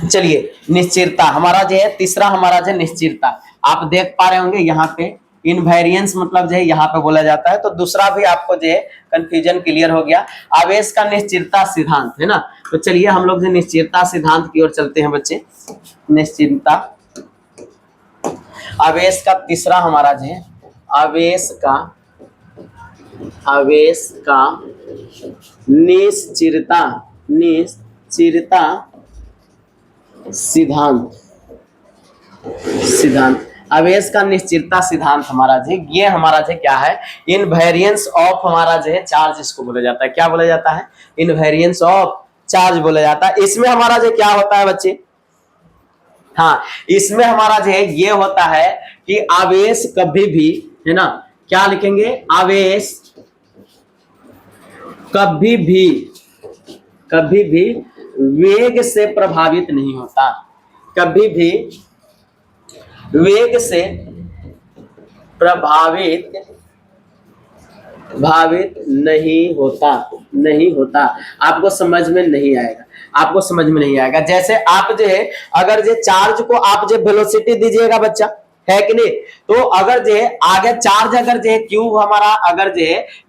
चलिए निश्चिरता हमारा जो है तीसरा हमारा जो निश्चिरता, आप देख पा रहे होंगे यहाँ पे इनवेरियंस मतलब जो है यहाँ पे बोला जाता है। तो दूसरा भी आपको जो है कंफ्यूजन क्लियर हो गया। आवेश का निश्चिरता सिद्धांत, है ना। तो चलिए हम लोग जो निश्चिरता सिद्धांत की ओर चलते हैं बच्चे। निश्चिरता आवेश का तीसरा हमारा जो है आवेश का निश्चिरता सिद्धांत आवेश का निश्चिरता सिद्धांत हमारा जो ये हमारा जो क्या है? इनवेरियंस ऑफ हमारा जो है चार्ज, इसको बोला जाता है। क्या बोला जाता है? इनवेरियंस ऑफ चार्ज बोला जाता है। इसमें हमारा जो क्या होता है बच्चे? हाँ, इसमें हमारा जो है ये होता है कि आवेश कभी भी, है ना, क्या लिखेंगे? आवेश कभी भी वेग से प्रभावित नहीं होता, कभी भी वेग से प्रभावित नहीं होता। आपको समझ में नहीं आएगा। जैसे आप जो है अगर जो चार्ज को आप जो वेलोसिटी दीजिएगा बच्चा, है कि नहीं, तो अगर जो आगे चार्ज अगर जो क्यूब हमारा अगर जो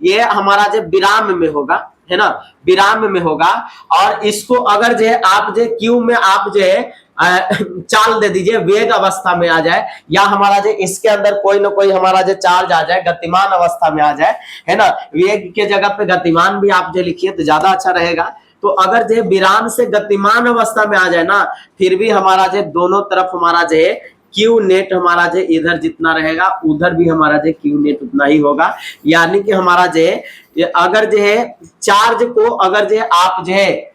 ये हमारा जो विराम में होगा, है ना, विराम में होगा। और इसको अगर जो है आप जो क्यू में आप जो है चाल दे दीजिए, वेग अवस्था में आ जाए, या हमारा जो इसके अंदर कोई ना कोई हमारा जो चार्ज आ जाए, गतिमान अवस्था में आ जाए, है ना, वेग के जगह पे गतिमान भी आप जो लिखिए तो ज्यादा अच्छा रहेगा। तो अगर जो विराम से गतिमान अवस्था में आ जाए ना, फिर भी हमारा जो दोनों तरफ हमारा जो है क्यू नेट हमारा जो इधर जितना रहेगा उधर भी हमारा जो क्यू नेट उतना ही होगा। यानी कि हमारा जो अगर जो है चार्ज को अगर जो आप जो है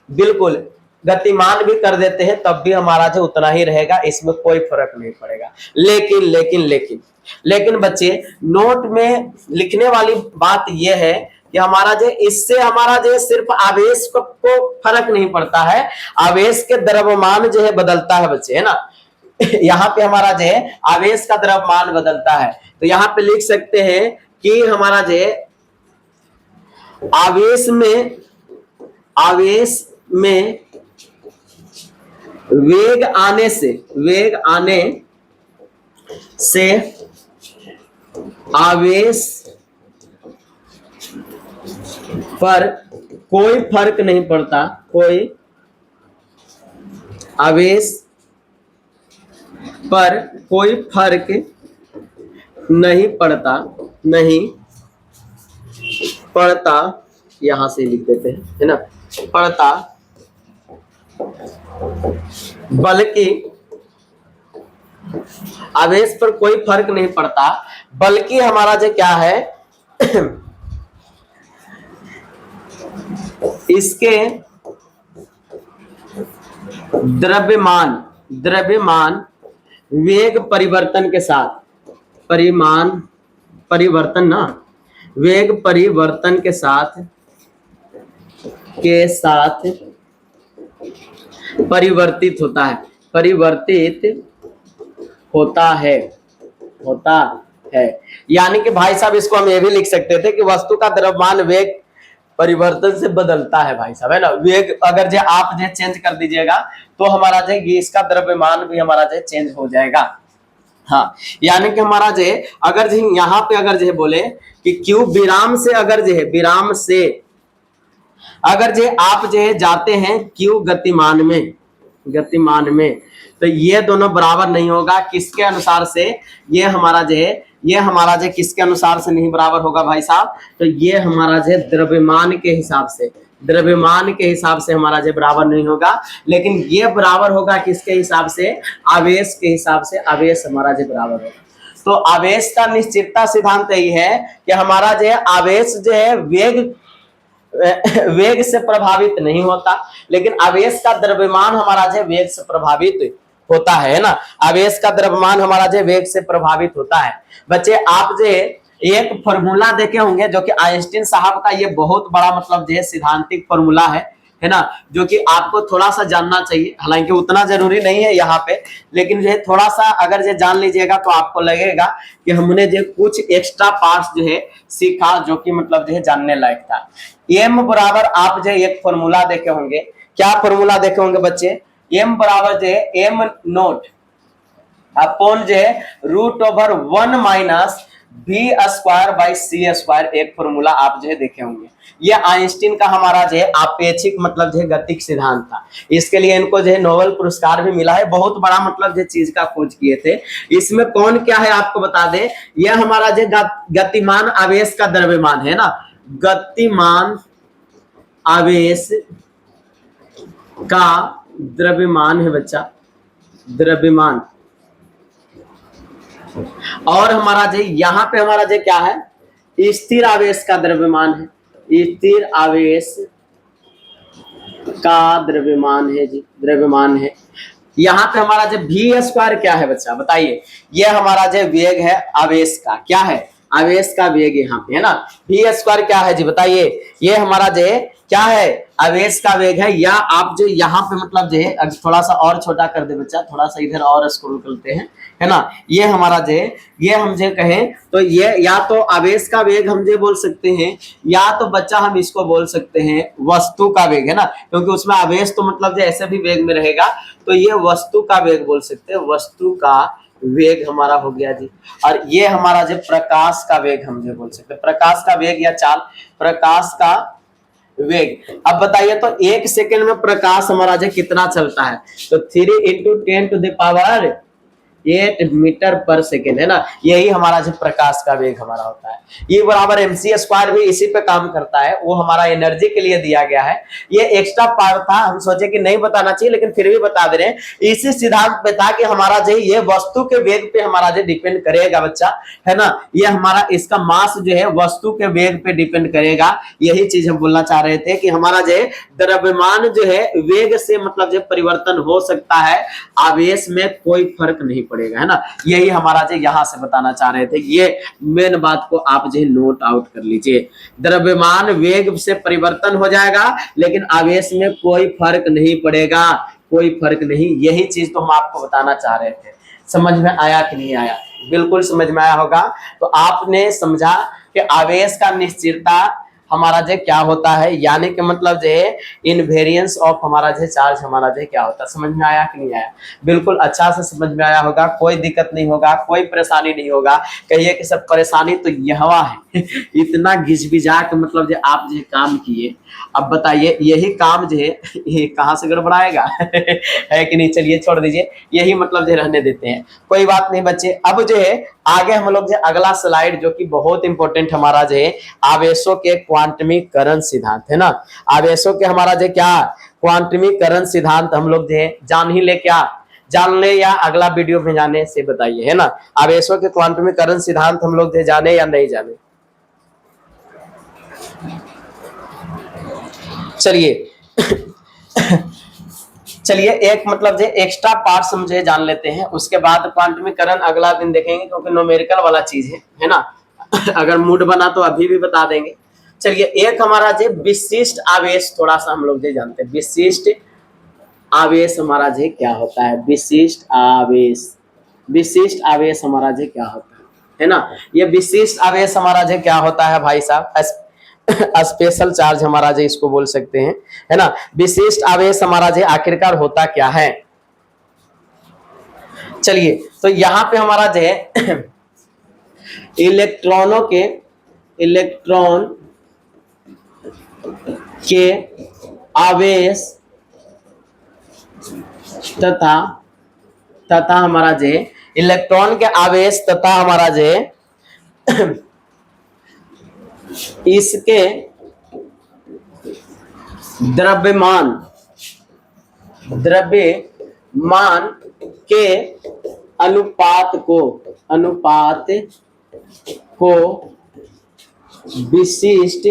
बिल्कुल गतिमान भी कर देते हैं तब भी हमारा जो उतना ही रहेगा, इसमें कोई फर्क नहीं पड़ेगा। लेकिन लेकिन लेकिन लेकिन बच्चे नोट में लिखने वाली बात यह है कि हमारा जो इससे हमारा जो सिर्फ आवेश को फर्क नहीं पड़ता है, आवेश के द्रव्यमान जो है बदलता है बच्चे, है ना। यहाँ पे हमारा जो है आवेश का द्रव्यमान बदलता है। तो यहाँ पे लिख सकते हैं कि हमारा जो आवेश में वेग आने से आवेश पर कोई फर्क नहीं पड़ता, कोई आवेश पर कोई फर्क नहीं पड़ता, यहां से लिख देते हैं, है ना, पड़ता, बल्कि आवेश पर कोई फर्क नहीं पड़ता, बल्कि हमारा जो क्या है इसके द्रव्यमान वेग परिवर्तन के साथ, वेग परिवर्तन के साथ परिवर्तित होता है। यानी कि भाई साहब इसको हम ये भी लिख सकते थे कि वस्तु का द्रव्यमान वेग परिवर्तन से बदलता है भाई साहब, है ना। वेग अगर जो आप जो चेंज कर दीजिएगा तो हमारा जो इसका द्रव्यमान भी हमारा जो चेंज हो जाएगा। हाँ, यानी कि हमारा जो अगर जो यहाँ पे अगर जो बोले कि क्यू विराम से अगर जो विराम से अगर जो आप जो जाते हैं क्यू गतिमान में तो ये दोनों बराबर नहीं होगा। किसके अनुसार से ये हमारा जो किसके अनुसार से नहीं बराबर होगा भाई साहब, तो ये हमारा जो द्रव्यमान के हिसाब से हमारा जो बराबर नहीं होगा। लेकिन ये बराबर होगा किसके हिसाब से, आवेश के हिसाब से, आवेश हमारा जो बराबर होगा। तो आवेश का निश्चितता सिद्धांत यही है कि हमारा जो आवेश जो है वेग से प्रभावित नहीं होता, लेकिन आवेश का द्रव्यमान हमारा जो वेग से प्रभावित होता है ना। आवेश का द्रव्यमान हमारा जो वेग से प्रभावित होता है। बच्चे आप जो एक फॉर्मूला देखे होंगे जो कि आइंस्टीन साहब का ये बहुत बड़ा मतलब जो सिद्धांतिक फॉर्मूला है ना, जो कि आपको थोड़ा सा जानना चाहिए। हालांकि उतना जरूरी नहीं है यहाँ पे, लेकिन जो थोड़ा सा अगर जो जान लीजिएगा तो आपको लगेगा कि हमने जो कुछ एक्स्ट्रा पार्ट्स जो है सीखा जो कि मतलब जो जानने लायक था। एम बराबर आप जो एक फॉर्मूला देखे होंगे, क्या फॉर्मूला देखे होंगे बच्चे, एम बराबर जो एम नोट अपॉन जो √1 minus B square by C square, एक फॉर्मूला आप जो देखे होंगे। ये आइंस्टीन का हमारा जो आपेक्षिक मतलब जो गतिक सिद्धांत था। इसके लिए इनको जो नोबेल पुरस्कार भी मिला है। बहुत बड़ा मतलब जो चीज का खोज किए थे। इसमें कौन क्या है आपको बता दे, यह हमारा जो गतिमान आवेश का द्रव्यमान है ना, गतिमान आवेश का द्रव्यमान है बच्चा, द्रव्यमान। और हमारा जो यहाँ पे हमारा जो क्या है, स्थिर आवेश का द्रव्यमान है, स्थिर आवेश का द्रव्यमान है जी, द्रव्यमान है। यहाँ पे हमारा जो भी स्क्वायर क्या है बच्चा बताइए, ये हमारा जो वेग है आवेश का, क्या है, आवेश का वेग यहाँ पे है ना। भी स्क्वायर क्या है जी बताइए, ये हमारा जो क्या है, आवेश का वेग है। या आप जो यहाँ पे मतलब जो है थोड़ा सा और छोटा कर दे बच्चा, थोड़ा सा इधर और स्क्रॉल करते हैं, है ना। ये हमारा जो ये हम जो कहें तो ये या तो आवेश का वेग हम जो बोल सकते हैं, या तो बच्चा हम इसको बोल सकते हैं वस्तु का वेग, है ना, क्योंकि उसमें आवेश तो मतलब जो ऐसे भी वेग में रहेगा, तो ये वस्तु का वेग बोल सकते हैं, वस्तु का वेग हमारा हो गया जी। और ये हमारा जो प्रकाश का वेग हम जो बोल सकते हैं, प्रकाश का वेग या चाल, प्रकाश का वेग। अब बताइए तो 1 सेकंड में प्रकाश हमारा जो कितना चलता है, तो 3 इंटू 10⁻8 मीटर पर सेकेंड है ना, यही हमारा जो प्रकाश का वेग हमारा होता है। ये बराबर mc² भी इसी पे काम करता है, वो हमारा एनर्जी के लिए दिया गया है। ये एक्स्ट्रा पार्ट था, हम सोचे कि नहीं बताना चाहिए लेकिन फिर भी बता दे रहे हैं। इसी सिद्धांत पे था कि हमारा जो ये वस्तु के वेग पे हमारा जो डिपेंड करेगा बच्चा, है ना, ये हमारा इसका मास जो है वस्तु के वेग पे डिपेंड करेगा। यही चीज हम बोलना चाह रहे थे कि हमारा जो द्रव्यमान जो है वेग से मतलब जो परिवर्तन हो सकता है, आवेश में कोई फर्क नहीं पड़ेगा, है ना। यही हमारा जो यहाँ से बताना चाह रहे थे, ये मेन बात को आप जो नोट आउट कर लीजिए। द्रव्यमान वेग से परिवर्तन हो जाएगा लेकिन आवेश में कोई फर्क नहीं पड़ेगा, कोई फर्क नहीं। यही चीज तो हम आपको बताना चाह रहे थे। समझ में आया कि नहीं आया? बिल्कुल समझ में आया होगा। तो आपने समझा कि आवेश का निश्चितता हमारा जो क्या होता है, यानी कि मतलब जो है इनवेरियंस ऑफ हमारा जो चार्ज हमारा जो क्या होता है। समझ में आया कि नहीं आया? बिल्कुल अच्छा से समझ में आया होगा, कोई दिक्कत नहीं होगा, कोई परेशानी नहीं होगा। कहिए कि सब परेशानी तो यहाँ है इतना घिसबिजा के मतलब जो आप जो काम किए, अब बताइए यही काम जो है ये कहाँ से गड़बड़ाएगा है कि नहीं? चलिए छोड़ दीजिए, यही मतलब जो रहने देते हैं, कोई बात नहीं बच्चे। अब जो है आगे हम लोग जो अगला स्लाइड जो कि बहुत इंपॉर्टेंट हमारा जो है आवेशों के क्वांटमीकरण सिद्धांत, है ना। आवेशों के हमारा जो क्या क्वांटमीकरण सिद्धांत हम लोग जो है जान ही ले, क्या जान ले या अगला वीडियो में जाने से बताइए, है ना। आवेशों के क्वांटमीकरण सिद्धांत हम लोग जो जाने या नहीं जाने? चलिए चलिए एक मतलब जो एक्स्ट्रा पार्ट्स हम जो जान लेते हैं, उसके बाद क्वांटमीकरण अगला दिन देखेंगे क्योंकि न्यूमेरिकल वाला चीज है ना अगर मूड बना तो अभी भी बता देंगे। चलिए एक हमारा जो विशिष्ट आवेश थोड़ा सा हम लोग जो जानते हैं, विशिष्ट आवेश हमारा जो क्या होता है, विशिष्ट आवेश, विशिष्ट आवेश हमारा जो क्या होता है ना। ये विशिष्ट आवेश हमारा जो क्या होता है भाई साहब, स्पेशल चार्ज हमारा जो इसको बोल सकते हैं, है ना। विशिष्ट आवेश हमारा जो आखिरकार होता क्या है? चलिए तो यहाँ पे हमारा जो है इलेक्ट्रॉन के आवेश तथा हमारा जो इलेक्ट्रॉन के आवेश तथा हमारा जो इसके द्रव्यमान के अनुपात को विशिष्ट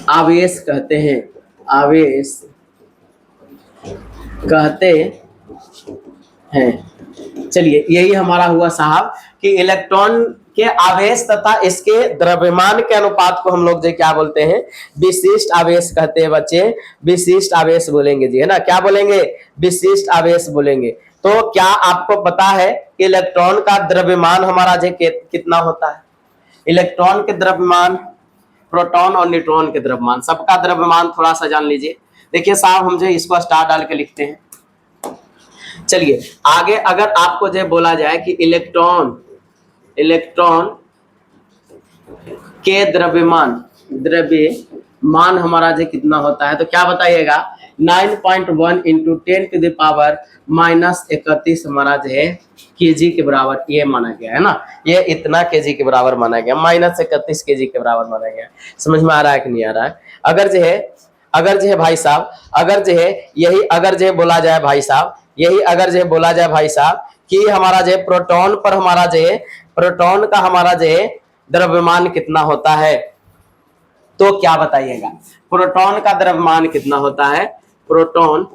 आवेश कहते हैं, आवेश कहते हैं। चलिए यही हमारा हुआ साहब कि इलेक्ट्रॉन के आवेश तथा इसके द्रव्यमान के अनुपात को हम लोग जो क्या बोलते हैं, विशिष्ट आवेश कहते हैं बच्चे। विशिष्ट आवेश बोलेंगे जी, है ना। क्या बोलेंगे? विशिष्ट आवेश बोलेंगे। तो क्या आपको पता है कि इलेक्ट्रॉन का द्रव्यमान हमारा जो कितना होता है? इलेक्ट्रॉन के द्रव्यमान, प्रोटॉन और न्यूट्रॉन के द्रव्यमान, सबका द्रव्यमान थोड़ा सा जान लीजिए। देखिए साहब हम जो इसको स्टार डाल के लिखते हैं। चलिए आगे अगर आपको जो बोला जाए कि इलेक्ट्रॉन के द्रव्यमान हमारा जो कितना होता है, तो क्या बताइएगा? 9.1 इंटू 10⁻⁻31 हमारा जो है केजी के बराबर ये माना गया है ना। ये इतना केजी के बराबर माना गया, -31 केजी के बराबर माना गया। समझ में आ रहा है कि नहीं आ रहा है? अगर जो है भाई साहब, अगर जो है यही अगर जो बोला जाए भाई साहब, यही अगर जो बोला जाए भाई साहब कि हमारा जो प्रोटॉन पर हमारा जो प्रोटॉन का हमारा जो द्रव्यमान कितना होता है, तो क्या बताइएगा? प्रोटॉन का द्रव्यमान कितना होता है? प्रोटॉन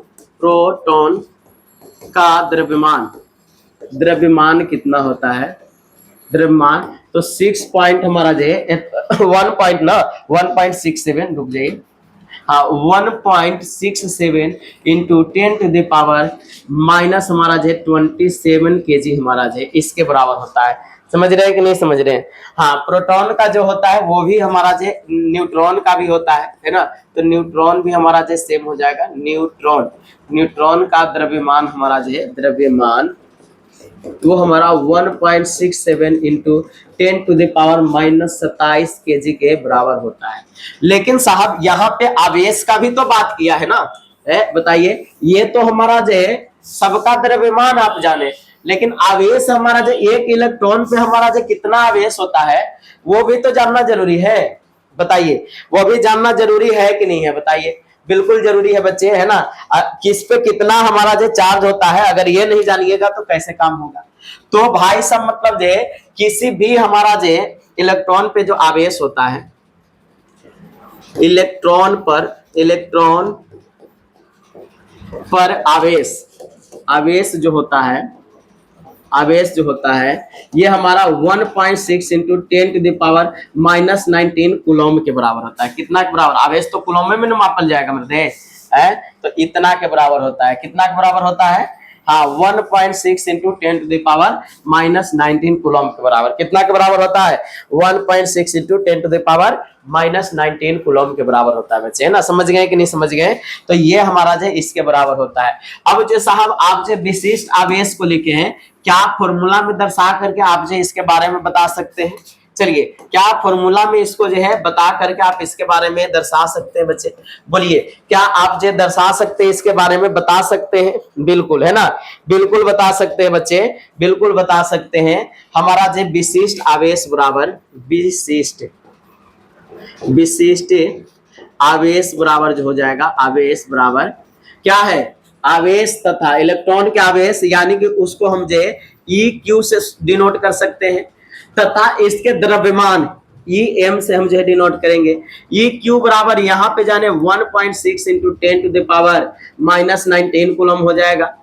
का द्रव्यमान कितना होता है? द्रव्यमान तो 6 पॉइंट हमारा जो 1.67, रुक जाइए, हाँ 1.67 इंटू 10⁻⁻ हमारा जो 27 केजी हमारा जो इसके बराबर होता है। समझ रहे हैं कि नहीं समझ रहे हैं? हाँ प्रोटॉन का जो होता है वो भी हमारा जो न्यूट्रॉन का भी होता है ना। तो न्यूट्रॉन भी हमारा जो सेम हो जाएगा। न्यूट्रॉन का द्रव्यमान हमारा जो द्रव्यमान वो हमारा 1.67 इंटू 10⁻⁻27 kg के बराबर होता है। लेकिन साहब यहाँ पे आवेश का भी तो बात किया है ना, बताइए। ये तो हमारा जो है सबका द्रव्यमान आप जाने, लेकिन आवेश हमारा जो एक इलेक्ट्रॉन पे हमारा जो कितना आवेश होता है वो भी तो जानना जरूरी है। बताइए, वो भी जानना जरूरी है कि नहीं है, बताइए। बिल्कुल जरूरी है बच्चे, है ना। किस पे कितना हमारा जो चार्ज होता है, अगर ये नहीं जानिएगा तो कैसे काम होगा। तो भाई सब मतलब जो किसी भी हमारा जो इलेक्ट्रॉन पे जो आवेश होता है, इलेक्ट्रॉन पर आवेश जो होता है, ये हमारा 1.6 इंटू 10⁻⁻19 कूलम के बराबर होता है। कितना के बराबर? आवेश तो कूलम में मापल जाएगा मेरे है, तो इतना के बराबर होता है। कितना के बराबर होता है? हाँ, 1.6 इंटू 10⁻⁻19 कूलम के बराबर। कितना के बराबर होता है? 1.6 इंटू 10⁻⁻19 कूलम के बराबर होता है बच्चे, है ना। समझ गए कि नहीं समझ गए? तो ये हमारा जो इसके बराबर होता है। अब जो साहब आप जो विशिष्ट आवेश को लिखे हैं, क्या फॉर्मूला में दर्शा करके आप जो इसके बारे में बता सकते हैं? चलिए, क्या फॉर्मूला में इसको जो है बता करके आप इसके बारे में दर्शा सकते हैं बच्चे? बोलिए, क्या आप जो दर्शा सकते हैं, इसके बारे में बता सकते हैं? बिल्कुल, है ना, बिल्कुल बता सकते हैं बच्चे, बिल्कुल बता सकते हैं। हमारा जो विशिष्ट आवेश बराबर विशिष्ट आवेश बराबर जो हो जाएगा, आवेश बराबर क्या है? आवेश तथा इलेक्ट्रॉन के आवेश, यानी कि उसको हम जो EQ से डिनोट कर सकते हैं, तथा इसके द्रव्यमान EM से हम जो है डिनोट करेंगे। EQ बराबर यहाँ पे जाने 1.6 इंटू 10⁻⁻19 कूलम हो जाएगा।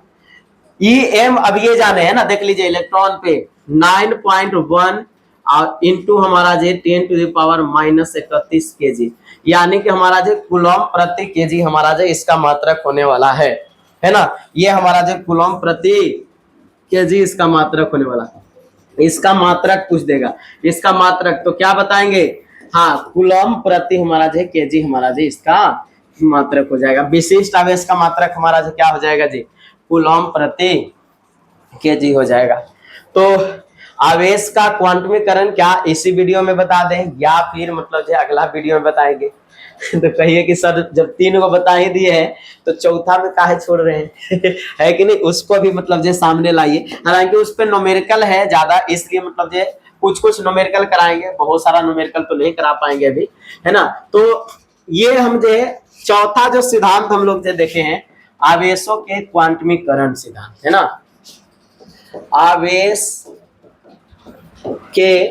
EM अब ये जाने है ना, देख लीजिए इलेक्ट्रॉन पे 9.1 इंटू हमारा जो 10⁻31 kg, यानी कि हमारा जो कूलम प्रति केजी हमारा जो इसका मात्रक होने वाला है ना। ये हमारा जो कूलम प्रति केजी इसका मात्रक होने वाला है। इसका मात्रक पूछ देगा, इसका मात्रक तो क्या बताएंगे? हाँ, कूलम प्रति हमारा जो केजी हमारा जो इसका मात्रक हो जाएगा। विशिष्ट आवेश का मात्रक हमारा जो क्या हो जाएगा जी? कूलम प्रति केजी हो जाएगा। तो आवेश का क्वांटमीकरण क्या इसी वीडियो में बता दें, या फिर मतलब जो अगला वीडियो में बताएंगे? तो कहिए कि सर जब 3 को बता ही दिए हैं तो चौथा में काहे छोड़ रहे हैं? है कि नहीं, उसको भी मतलब जो सामने लाइए। हालांकि उस पर न्यूमेरिकल है ज्यादा, इसलिए मतलब जो कुछ न्यूमेरिकल कराएंगे, बहुत सारा न्यूमेरिकल तो नहीं करा पाएंगे अभी, है ना। तो ये हम जो चौथा जो सिद्धांत हम लोग जो देखे हैं, आवेशों के क्वांटमीकरण सिद्धांत, है ना। आवेश के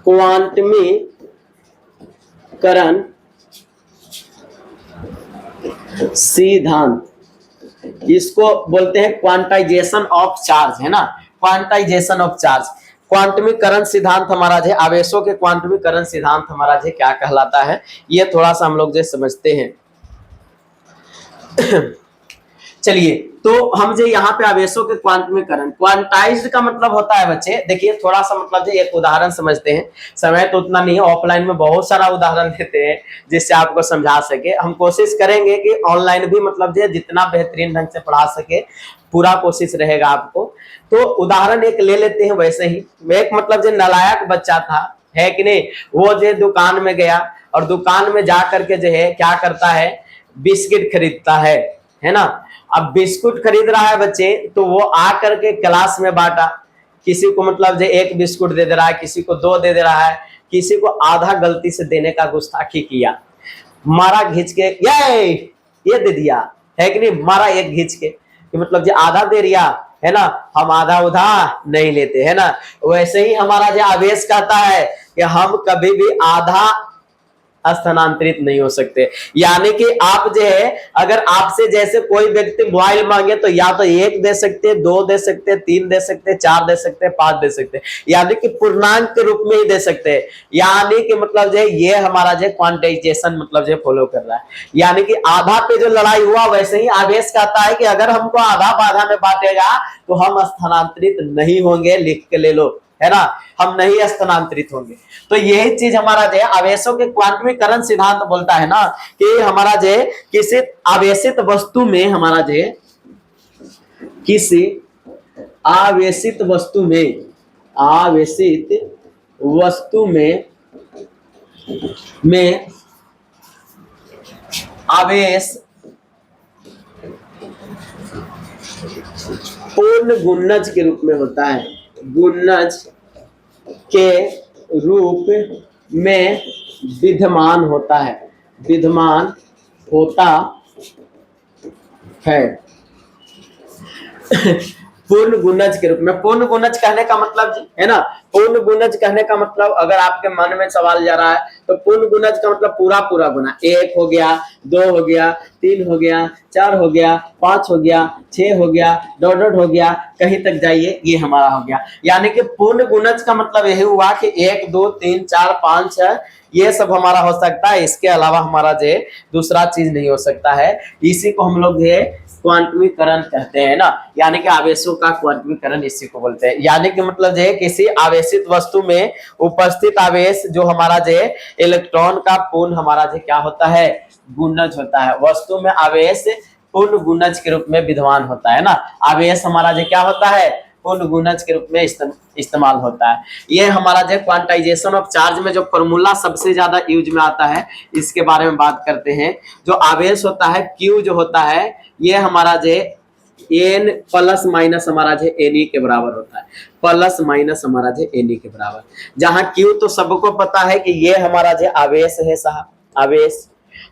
क्वांटमीकरण सिद्धांत, इसको बोलते हैं क्वांटाइजेशन ऑफ चार्ज, है ना, क्वांटाइजेशन ऑफ चार्ज। क्वांटमीकरण सिद्धांत हमारा जो आवेशों के क्वांटमीकरण सिद्धांत हमारा जो क्या कहलाता है, ये थोड़ा सा हम लोग जो समझते हैं। चलिए, तो हम जो यहाँ पे आवेशों के क्वांटमीकरण, क्वांटाइज्ड का मतलब होता है बच्चे, देखिए थोड़ा सा मतलब जो एक उदाहरण समझते हैं। समय तो उतना नहीं है, ऑफलाइन में बहुत सारा उदाहरण देते हैं जिससे आपको समझा सके। हम कोशिश करेंगे कि ऑनलाइन भी मतलब जो जितना बेहतरीन ढंग से पढ़ा सके, पूरा कोशिश रहेगा आपको। तो उदाहरण एक ले लेते हैं वैसे ही। एक मतलब जो नालायक बच्चा था, है कि नहीं, वो जो दुकान में गया और दुकान में जा करके जो है क्या करता है, बिस्किट खरीदता है ना। अब बिस्कुट खरीद रहा है बच्चे, तो वो आ करके क्लास में बांटा। किसी को मतलब जो 1 बिस्कुट दे रहा है, किसी को 2 दे रहा है, किसी को आधा गलती से देने का गुस्ताखी किया, मारा घिंच के, ये दे दिया, है कि नहीं, मारा एक घिंच के, कि मतलब जो आधा दे दिया, है ना, हम आधा उधा नहीं लेते, है ना। वैसे ही हमारा जो आवेश कहता है कि हम कभी भी आधा स्थानांतरित नहीं हो सकते। यानी कि आप जो है, अगर आपसे जैसे कोई व्यक्ति मोबाइल मांगे तो या तो 1 दे सकते, 2 दे सकते, 3 दे सकते, 4 दे सकते, 5 दे सकते, यानी कि पूर्णांक के रूप में ही दे सकते हैं। यानी कि मतलब जो ये हमारा जो क्वांटाइजेशन मतलब जो फॉलो कर रहा है, यानी कि आधा पे जो लड़ाई हुआ, वैसे ही आवेश कहता है कि अगर हमको आधा बाधा में बांटेगा तो हम स्थानांतरित नहीं होंगे, लिख के ले लो, है ना, हम नहीं स्थानांतरित होंगे। तो यही चीज हमारा जो आवेशों के क्वांटमीकरण सिद्धांत बोलता है ना, कि हमारा जो किसी आवेशित वस्तु में हमारा जो किसी आवेशित वस्तु में, आवेशित वस्तु में आवेश पूर्ण गुणज के रूप में होता है, गुणज के रूप में विद्यमान होता है, विद्यमान होता है। पूर्ण गुणज के रूप में, पूर्ण गुणज कहने का मतलब जी है ना, पूर्ण गुणज कहने का मतलब अगर आपके मन में सवाल जा रहा है तो पूर्ण गुणज का मतलब पूरा पूरा गुना, 1 हो गया, 2 हो गया, 3 हो गया, 4 हो गया, 5 हो गया, 6 हो गया, डॉट डॉट हो गया, कहीं तक जाइए, ये हमारा हो गया। यानी कि पूर्ण गुणज का मतलब यही हुआ कि 1 2 3 4 5 6 ये सब हमारा हो सकता है, इसके अलावा हमारा जो दूसरा चीज नहीं हो सकता है। इसी को हम लोग जो क्वांटमीकरण कहते हैं ना, यानी कि आवेशों का क्वांटमीकरण इसी को बोलते हैं। यानी कि मतलब जो है किसी आवेशित वस्तु में उपस्थित आवेश जो हमारा जो है इलेक्ट्रॉन का पूर्ण हमारा जो क्या होता है, गुणज होता है। वस्तु में आवेश पूर्ण गुणज के रूप में विद्यमान होता है ना, आवेश हमारा जो क्या होता है, पूर्ण गुणज के रूप में इस्तेमाल होता है। ये हमारा जो क्वांटाइजेशन ऑफ चार्ज में जो फॉर्मूला सबसे ज्यादा यूज में आता है, इसके बारे में बात करते हैं। जो आवेश होता है Q जो होता है, ये हमारा जो n प्लस माइनस हमारा जो Ne के बराबर होता है, प्लस माइनस हमारा जो Ne के बराबर। जहां Q तो सबको पता है कि ये हमारा जो आवेश है साहब, आवेश,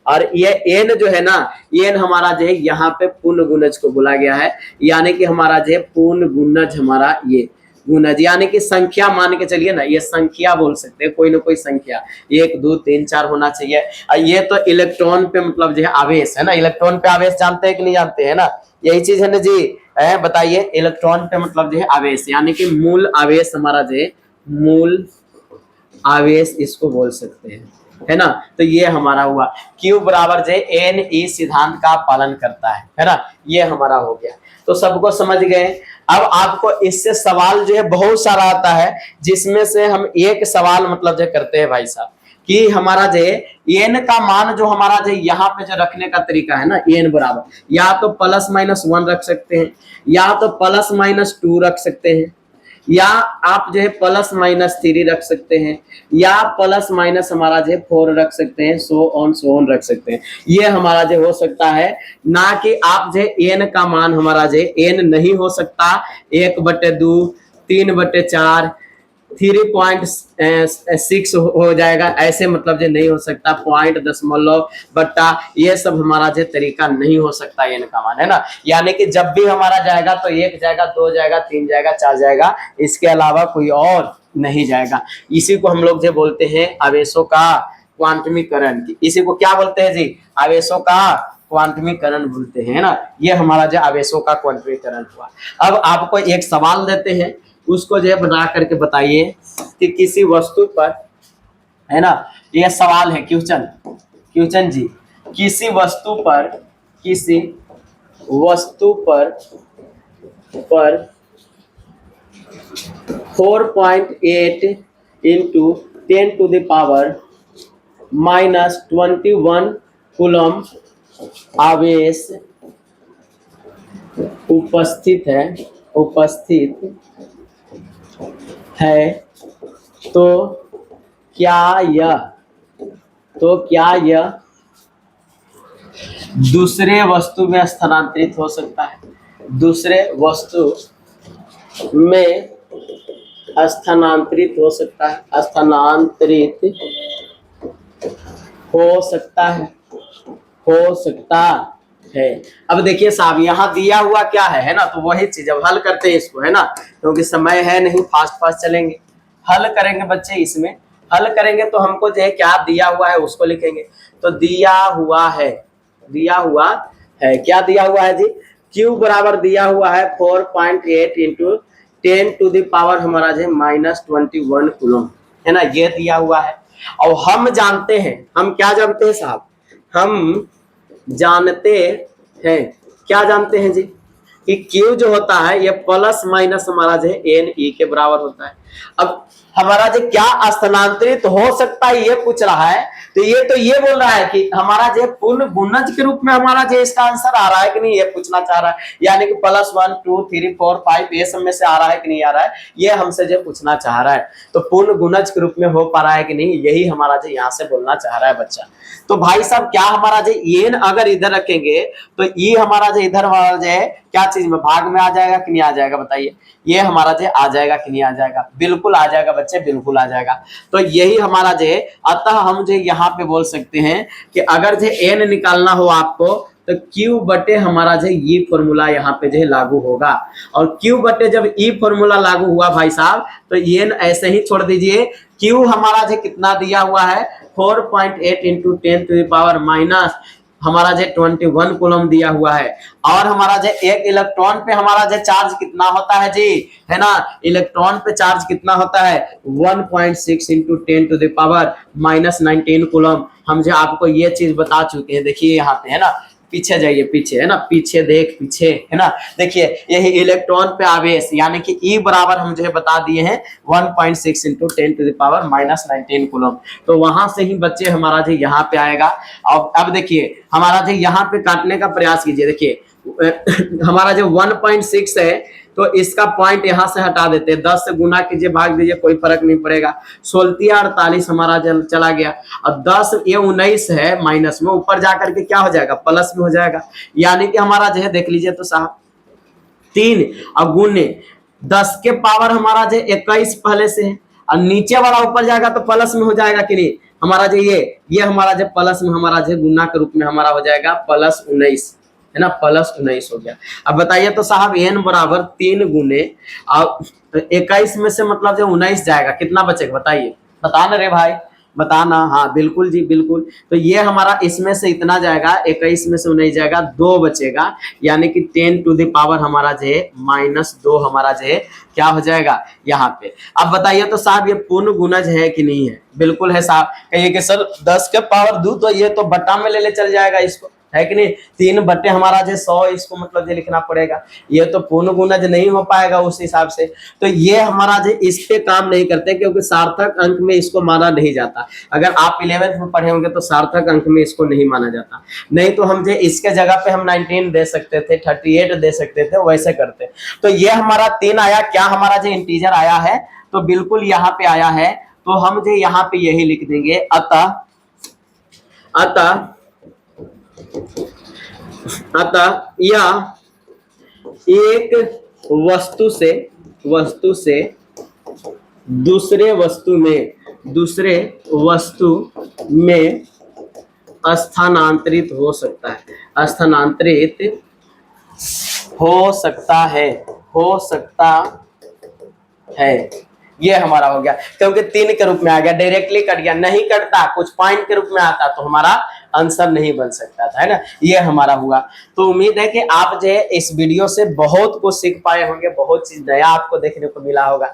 और ये n जो है ना, n हमारा जो है यहाँ पे पूर्ण गुणज को बोला गया है। यानी कि हमारा जो है पूर्ण गुणज हमारा ये गुणज, यानी कि संख्या मान के चलिए ना, ये संख्या बोल सकते हैं, कोई ना कोई संख्या 1 2 3 4 होना चाहिए। ये तो इलेक्ट्रॉन पे मतलब जो है आवेश है ना, इलेक्ट्रॉन पे आवेश जानते हैं कि नहीं जानते हैं ना, यही चीज है ना जी, बताइए। इलेक्ट्रॉन पे मतलब जो है आवेश, यानी कि मूल आवेश हमारा जो है, मूल आवेश इसको बोल सकते हैं, है ना। तो ये हमारा हुआ Q बराबर जो Ne सिद्धांत का पालन करता है ना, ये हमारा हो गया। तो सबको समझ गए। अब आपको इससे सवाल जो है बहुत सारा आता है, जिसमें से हम एक सवाल मतलब जो करते हैं भाई साहब, कि हमारा जो n का मान जो हमारा जो यहाँ पे जो रखने का तरीका है ना, n बराबर या तो प्लस माइनस 1 रख सकते हैं, या तो प्लस माइनस 2 रख सकते हैं, या आप जो है प्लस माइनस 3 रख सकते हैं, या प्लस माइनस हमारा जो है 4 रख सकते हैं, सो ऑन रख सकते हैं। ये हमारा जो हो सकता है, ना कि आप जो है n का मान हमारा जो n नहीं हो सकता 1/2 3/4 3.6 हो जाएगा, ऐसे मतलब जो नहीं हो सकता, पॉइंट दशमलव बट्टा, ये सब हमारा जो तरीका नहीं हो सकता n का मान, है ना। यानी कि जब भी हमारा जाएगा तो 1 जाएगा, 2 जाएगा, 3 जाएगा, 4 जाएगा, इसके अलावा कोई और नहीं जाएगा। इसी को हम लोग जो बोलते हैं आवेशों का क्वांटमीकरण। इसी को क्या बोलते हैं जी, आवेशों का क्वांटमीकरण बोलते हैं ना। ये हमारा जो आवेशों का क्वांटमीकरण हुआ। अब आपको एक सवाल देते हैं, उसको जो है बना करके बताइए कि किसी वस्तु पर, है ना, ये सवाल है क्वेश्चन जी, किसी वस्तु पर 4.8 इंटू 10⁻⁻21 कूलम आवेश उपस्थित है, तो क्या यह दूसरे वस्तु में स्थानांतरित हो सकता है, दूसरे वस्तु में स्थानांतरित हो सकता है, हो सकता है। अब देखिए साहब, यहाँ दिया हुआ क्या है ना, तो वही चीज अब हल करते हैं इसको, है ना, क्योंकि समय है नहीं, फास्ट चलेंगे, हल करेंगे बच्चे। इसमें हल करेंगे तो हमको जो है क्या दिया हुआ है उसको लिखेंगे। तो दिया हुआ है, क्या दिया हुआ है जी, Q बराबर दिया हुआ है 4.8 इंटू 10⁻⁻ हमारा जो -21 कूलम, है ना, ये दिया हुआ है। और हम जानते हैं, हम क्या जानते हैं साहब, हम जानते हैं, क्या जानते हैं जी, कि Q जो होता है ये प्लस माइनस हमारा जो है एन ई के बराबर होता है। अब हमारा जो क्या स्थानांतरित हो सकता है ये पूछ रहा है, तो ये बोल रहा है कि हमारा जो पूर्ण गुणज के रूप में हमारा जो इसका आंसर आ रहा है कि नहीं, ये पूछना चाह रहा है। यानी कि प्लस 1 2 3 4 5 ये सब में से आ रहा है कि नहीं आ रहा है, ये हमसे जो पूछना चाह रहा है। तो पूर्ण गुणज के रूप में हो पा रहा है कि नहीं, यही हमारा जो यहाँ से बोलना चाह रहा है बच्चा। तो भाई साहब क्या हमारा जो एन अगर इधर रखेंगे तो ये हमारा जो इधर हमारा जो है क्या चीज में भाग में आ जाएगा कि नहीं आ जाएगा, बताइए। ये हमारा जो आ जाएगा कि नहीं आ जाएगा, बिल्कुल आ जाएगा बच्चे, बिल्कुल आ जाएगा। तो यही हमारा जो है, अतः हम जो यहाँ पे बोल सकते हैं कि अगर जो एन निकालना हो आपको तो Q बटे हमारा जो ये फॉर्मूला यहाँ पे जो है लागू होगा। और Q बटे जब ई फॉर्मूला लागू हुआ भाई साहब तो एन ऐसे ही छोड़ दीजिए। Q हमारा जो कितना दिया हुआ है 4.8 into 10 to the power minus हमारा जो 21 कूलम दिया हुआ है। और हमारा जो एक इलेक्ट्रॉन पे हमारा जो चार्ज कितना होता है जी, है ना, इलेक्ट्रॉन पे चार्ज कितना होता है 1.6 into 10 to the power minus 19 coulomb. हम जो आपको ये चीज बता चुके हैं, देखिए यहाँ पे, है ना, पीछे जाइए, पीछे, है ना, पीछे देख, पीछे, है ना, देखिए यही इलेक्ट्रॉन पे आवेश यानी कि ई बराबर हम जो है बता दिए हैं 1.6 into 10 to the power minus 19 coulomb. तो वहां से ही बच्चे हमारा जो यहाँ पे आएगा। अब देखिए हमारा जो यहाँ पे काटने का प्रयास कीजिए। देखिए हमारा जो 1.6 है तो इसका पॉइंट यहां से हटा देते हैं, 10 से गुना कीजिए, भाग दीजिए, कोई फर्क नहीं पड़ेगा। 16 48 हमारा चला गया। अब 10 ये 19 है माइनस में, ऊपर जाकर के क्या हो जाएगा प्लस में हो जाएगा। यानी कि हमारा जो है देख लीजिए तो साहब 3 और गुने 10 के पावर हमारा जो 21 पहले से है, और नीचे वाला ऊपर जाएगा तो प्लस में हो जाएगा कि नहीं। हमारा जो ये हमारा जो प्लस में हमारा जो गुना के रूप में हमारा हो जाएगा प्लस 19, है ना, प्लस 19 हो गया। अब बताइए तो साहब एन बराबर 3 गुने और 21 में से मतलब जो 19 जाएगा, कितना बचेगा बताइए, बताना रे भाई, बताना। हाँ बिल्कुल जी बिल्कुल। तो ये हमारा इसमें से इतना जाएगा, 21 में से 19 जाएगा, 2 बचेगा। यानी कि 10 टू द पावर हमारा जो है -2 हमारा जो है क्या हो जाएगा यहाँ पे। अब बताइए तो साहब ये पूर्ण गुणज है कि नहीं है, बिल्कुल है साहब। कहिए कि सर 10 के पावर 2 तो ये तो बट्टा में ले चल जाएगा इसको, है कि नहीं। 3 बट्टे हमारा जो 100 इसको मतलब जो लिखना पड़ेगा, ये तो पूर्ण गुणज नहीं हो पाएगा उस हिसाब से। तो ये हमारा जो इस पे काम नहीं करते क्योंकि सार्थक अंक में इसको माना नहीं जाता। अगर आप 11th में पढ़े होंगे तो सार्थक अंक में इसको नहीं माना जाता। नहीं तो हम जो इसके जगह पे हम 19 दे सकते थे, 38 दे सकते थे, वैसे करते। तो ये हमारा 3 आया, क्या हमारा जो इंटीजर आया है तो बिल्कुल यहाँ पे आया है। तो हम जो यहाँ पे यही लिख देंगे अतः यह एक वस्तु से दूसरे वस्तु में स्थानांतरित हो सकता है, स्थानांतरित हो सकता है। ये हमारा हो गया क्योंकि 3 के रूप में आ गया, डायरेक्टली कट गया। नहीं कटता, कुछ पॉइंट के रूप में आता तो हमारा आंसर नहीं बन सकता था, है ना। ये हमारा हुआ। तो उम्मीद है कि आप जो है इस वीडियो से बहुत कुछ सीख पाए होंगे, बहुत चीज नया आपको देखने को मिला होगा।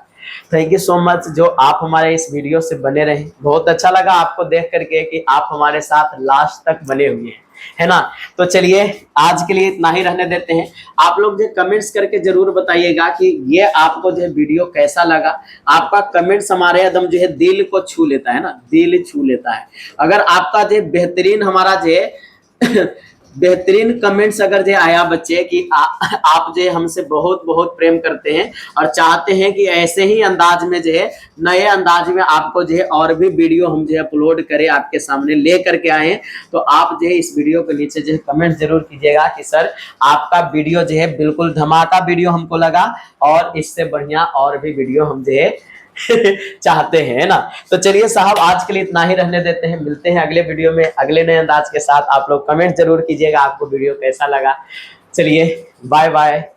थैंक यू सो मच जो आप हमारे इस वीडियो से बने रहे। बहुत अच्छा लगा आपको देख करके कि आप हमारे साथ लास्ट तक बने हुए हैं, है ना। तो चलिए आज के लिए इतना ही रहने देते हैं। आप लोग जो कमेंट्स करके जरूर बताइएगा कि ये आपको जो वीडियो कैसा लगा। आपका कमेंट्स हमारे एकदम जो है दिल को छू लेता है ना, दिल छू लेता है। अगर आपका जो बेहतरीन हमारा जो बेहतरीन कमेंट्स अगर जो आया बच्चे कि आप जो हमसे बहुत बहुत प्रेम करते हैं और चाहते हैं कि ऐसे ही अंदाज में जो है नए अंदाज में आपको जो है और भी वीडियो हम जो है अपलोड करें, आपके सामने ले करके आए, तो आप जो है इस वीडियो के नीचे जो है कमेंट जरूर कीजिएगा कि सर आपका वीडियो जो है बिल्कुल धमाका वीडियो हमको लगा और इससे बढ़िया और भी वीडियो हम जो है चाहते हैं ना। तो चलिए साहब आज के लिए इतना ही रहने देते हैं। मिलते हैं अगले वीडियो में अगले नए अंदाज के साथ। आप लोग कमेंट जरूर कीजिएगा आपको वीडियो कैसा लगा। चलिए बाय बाय।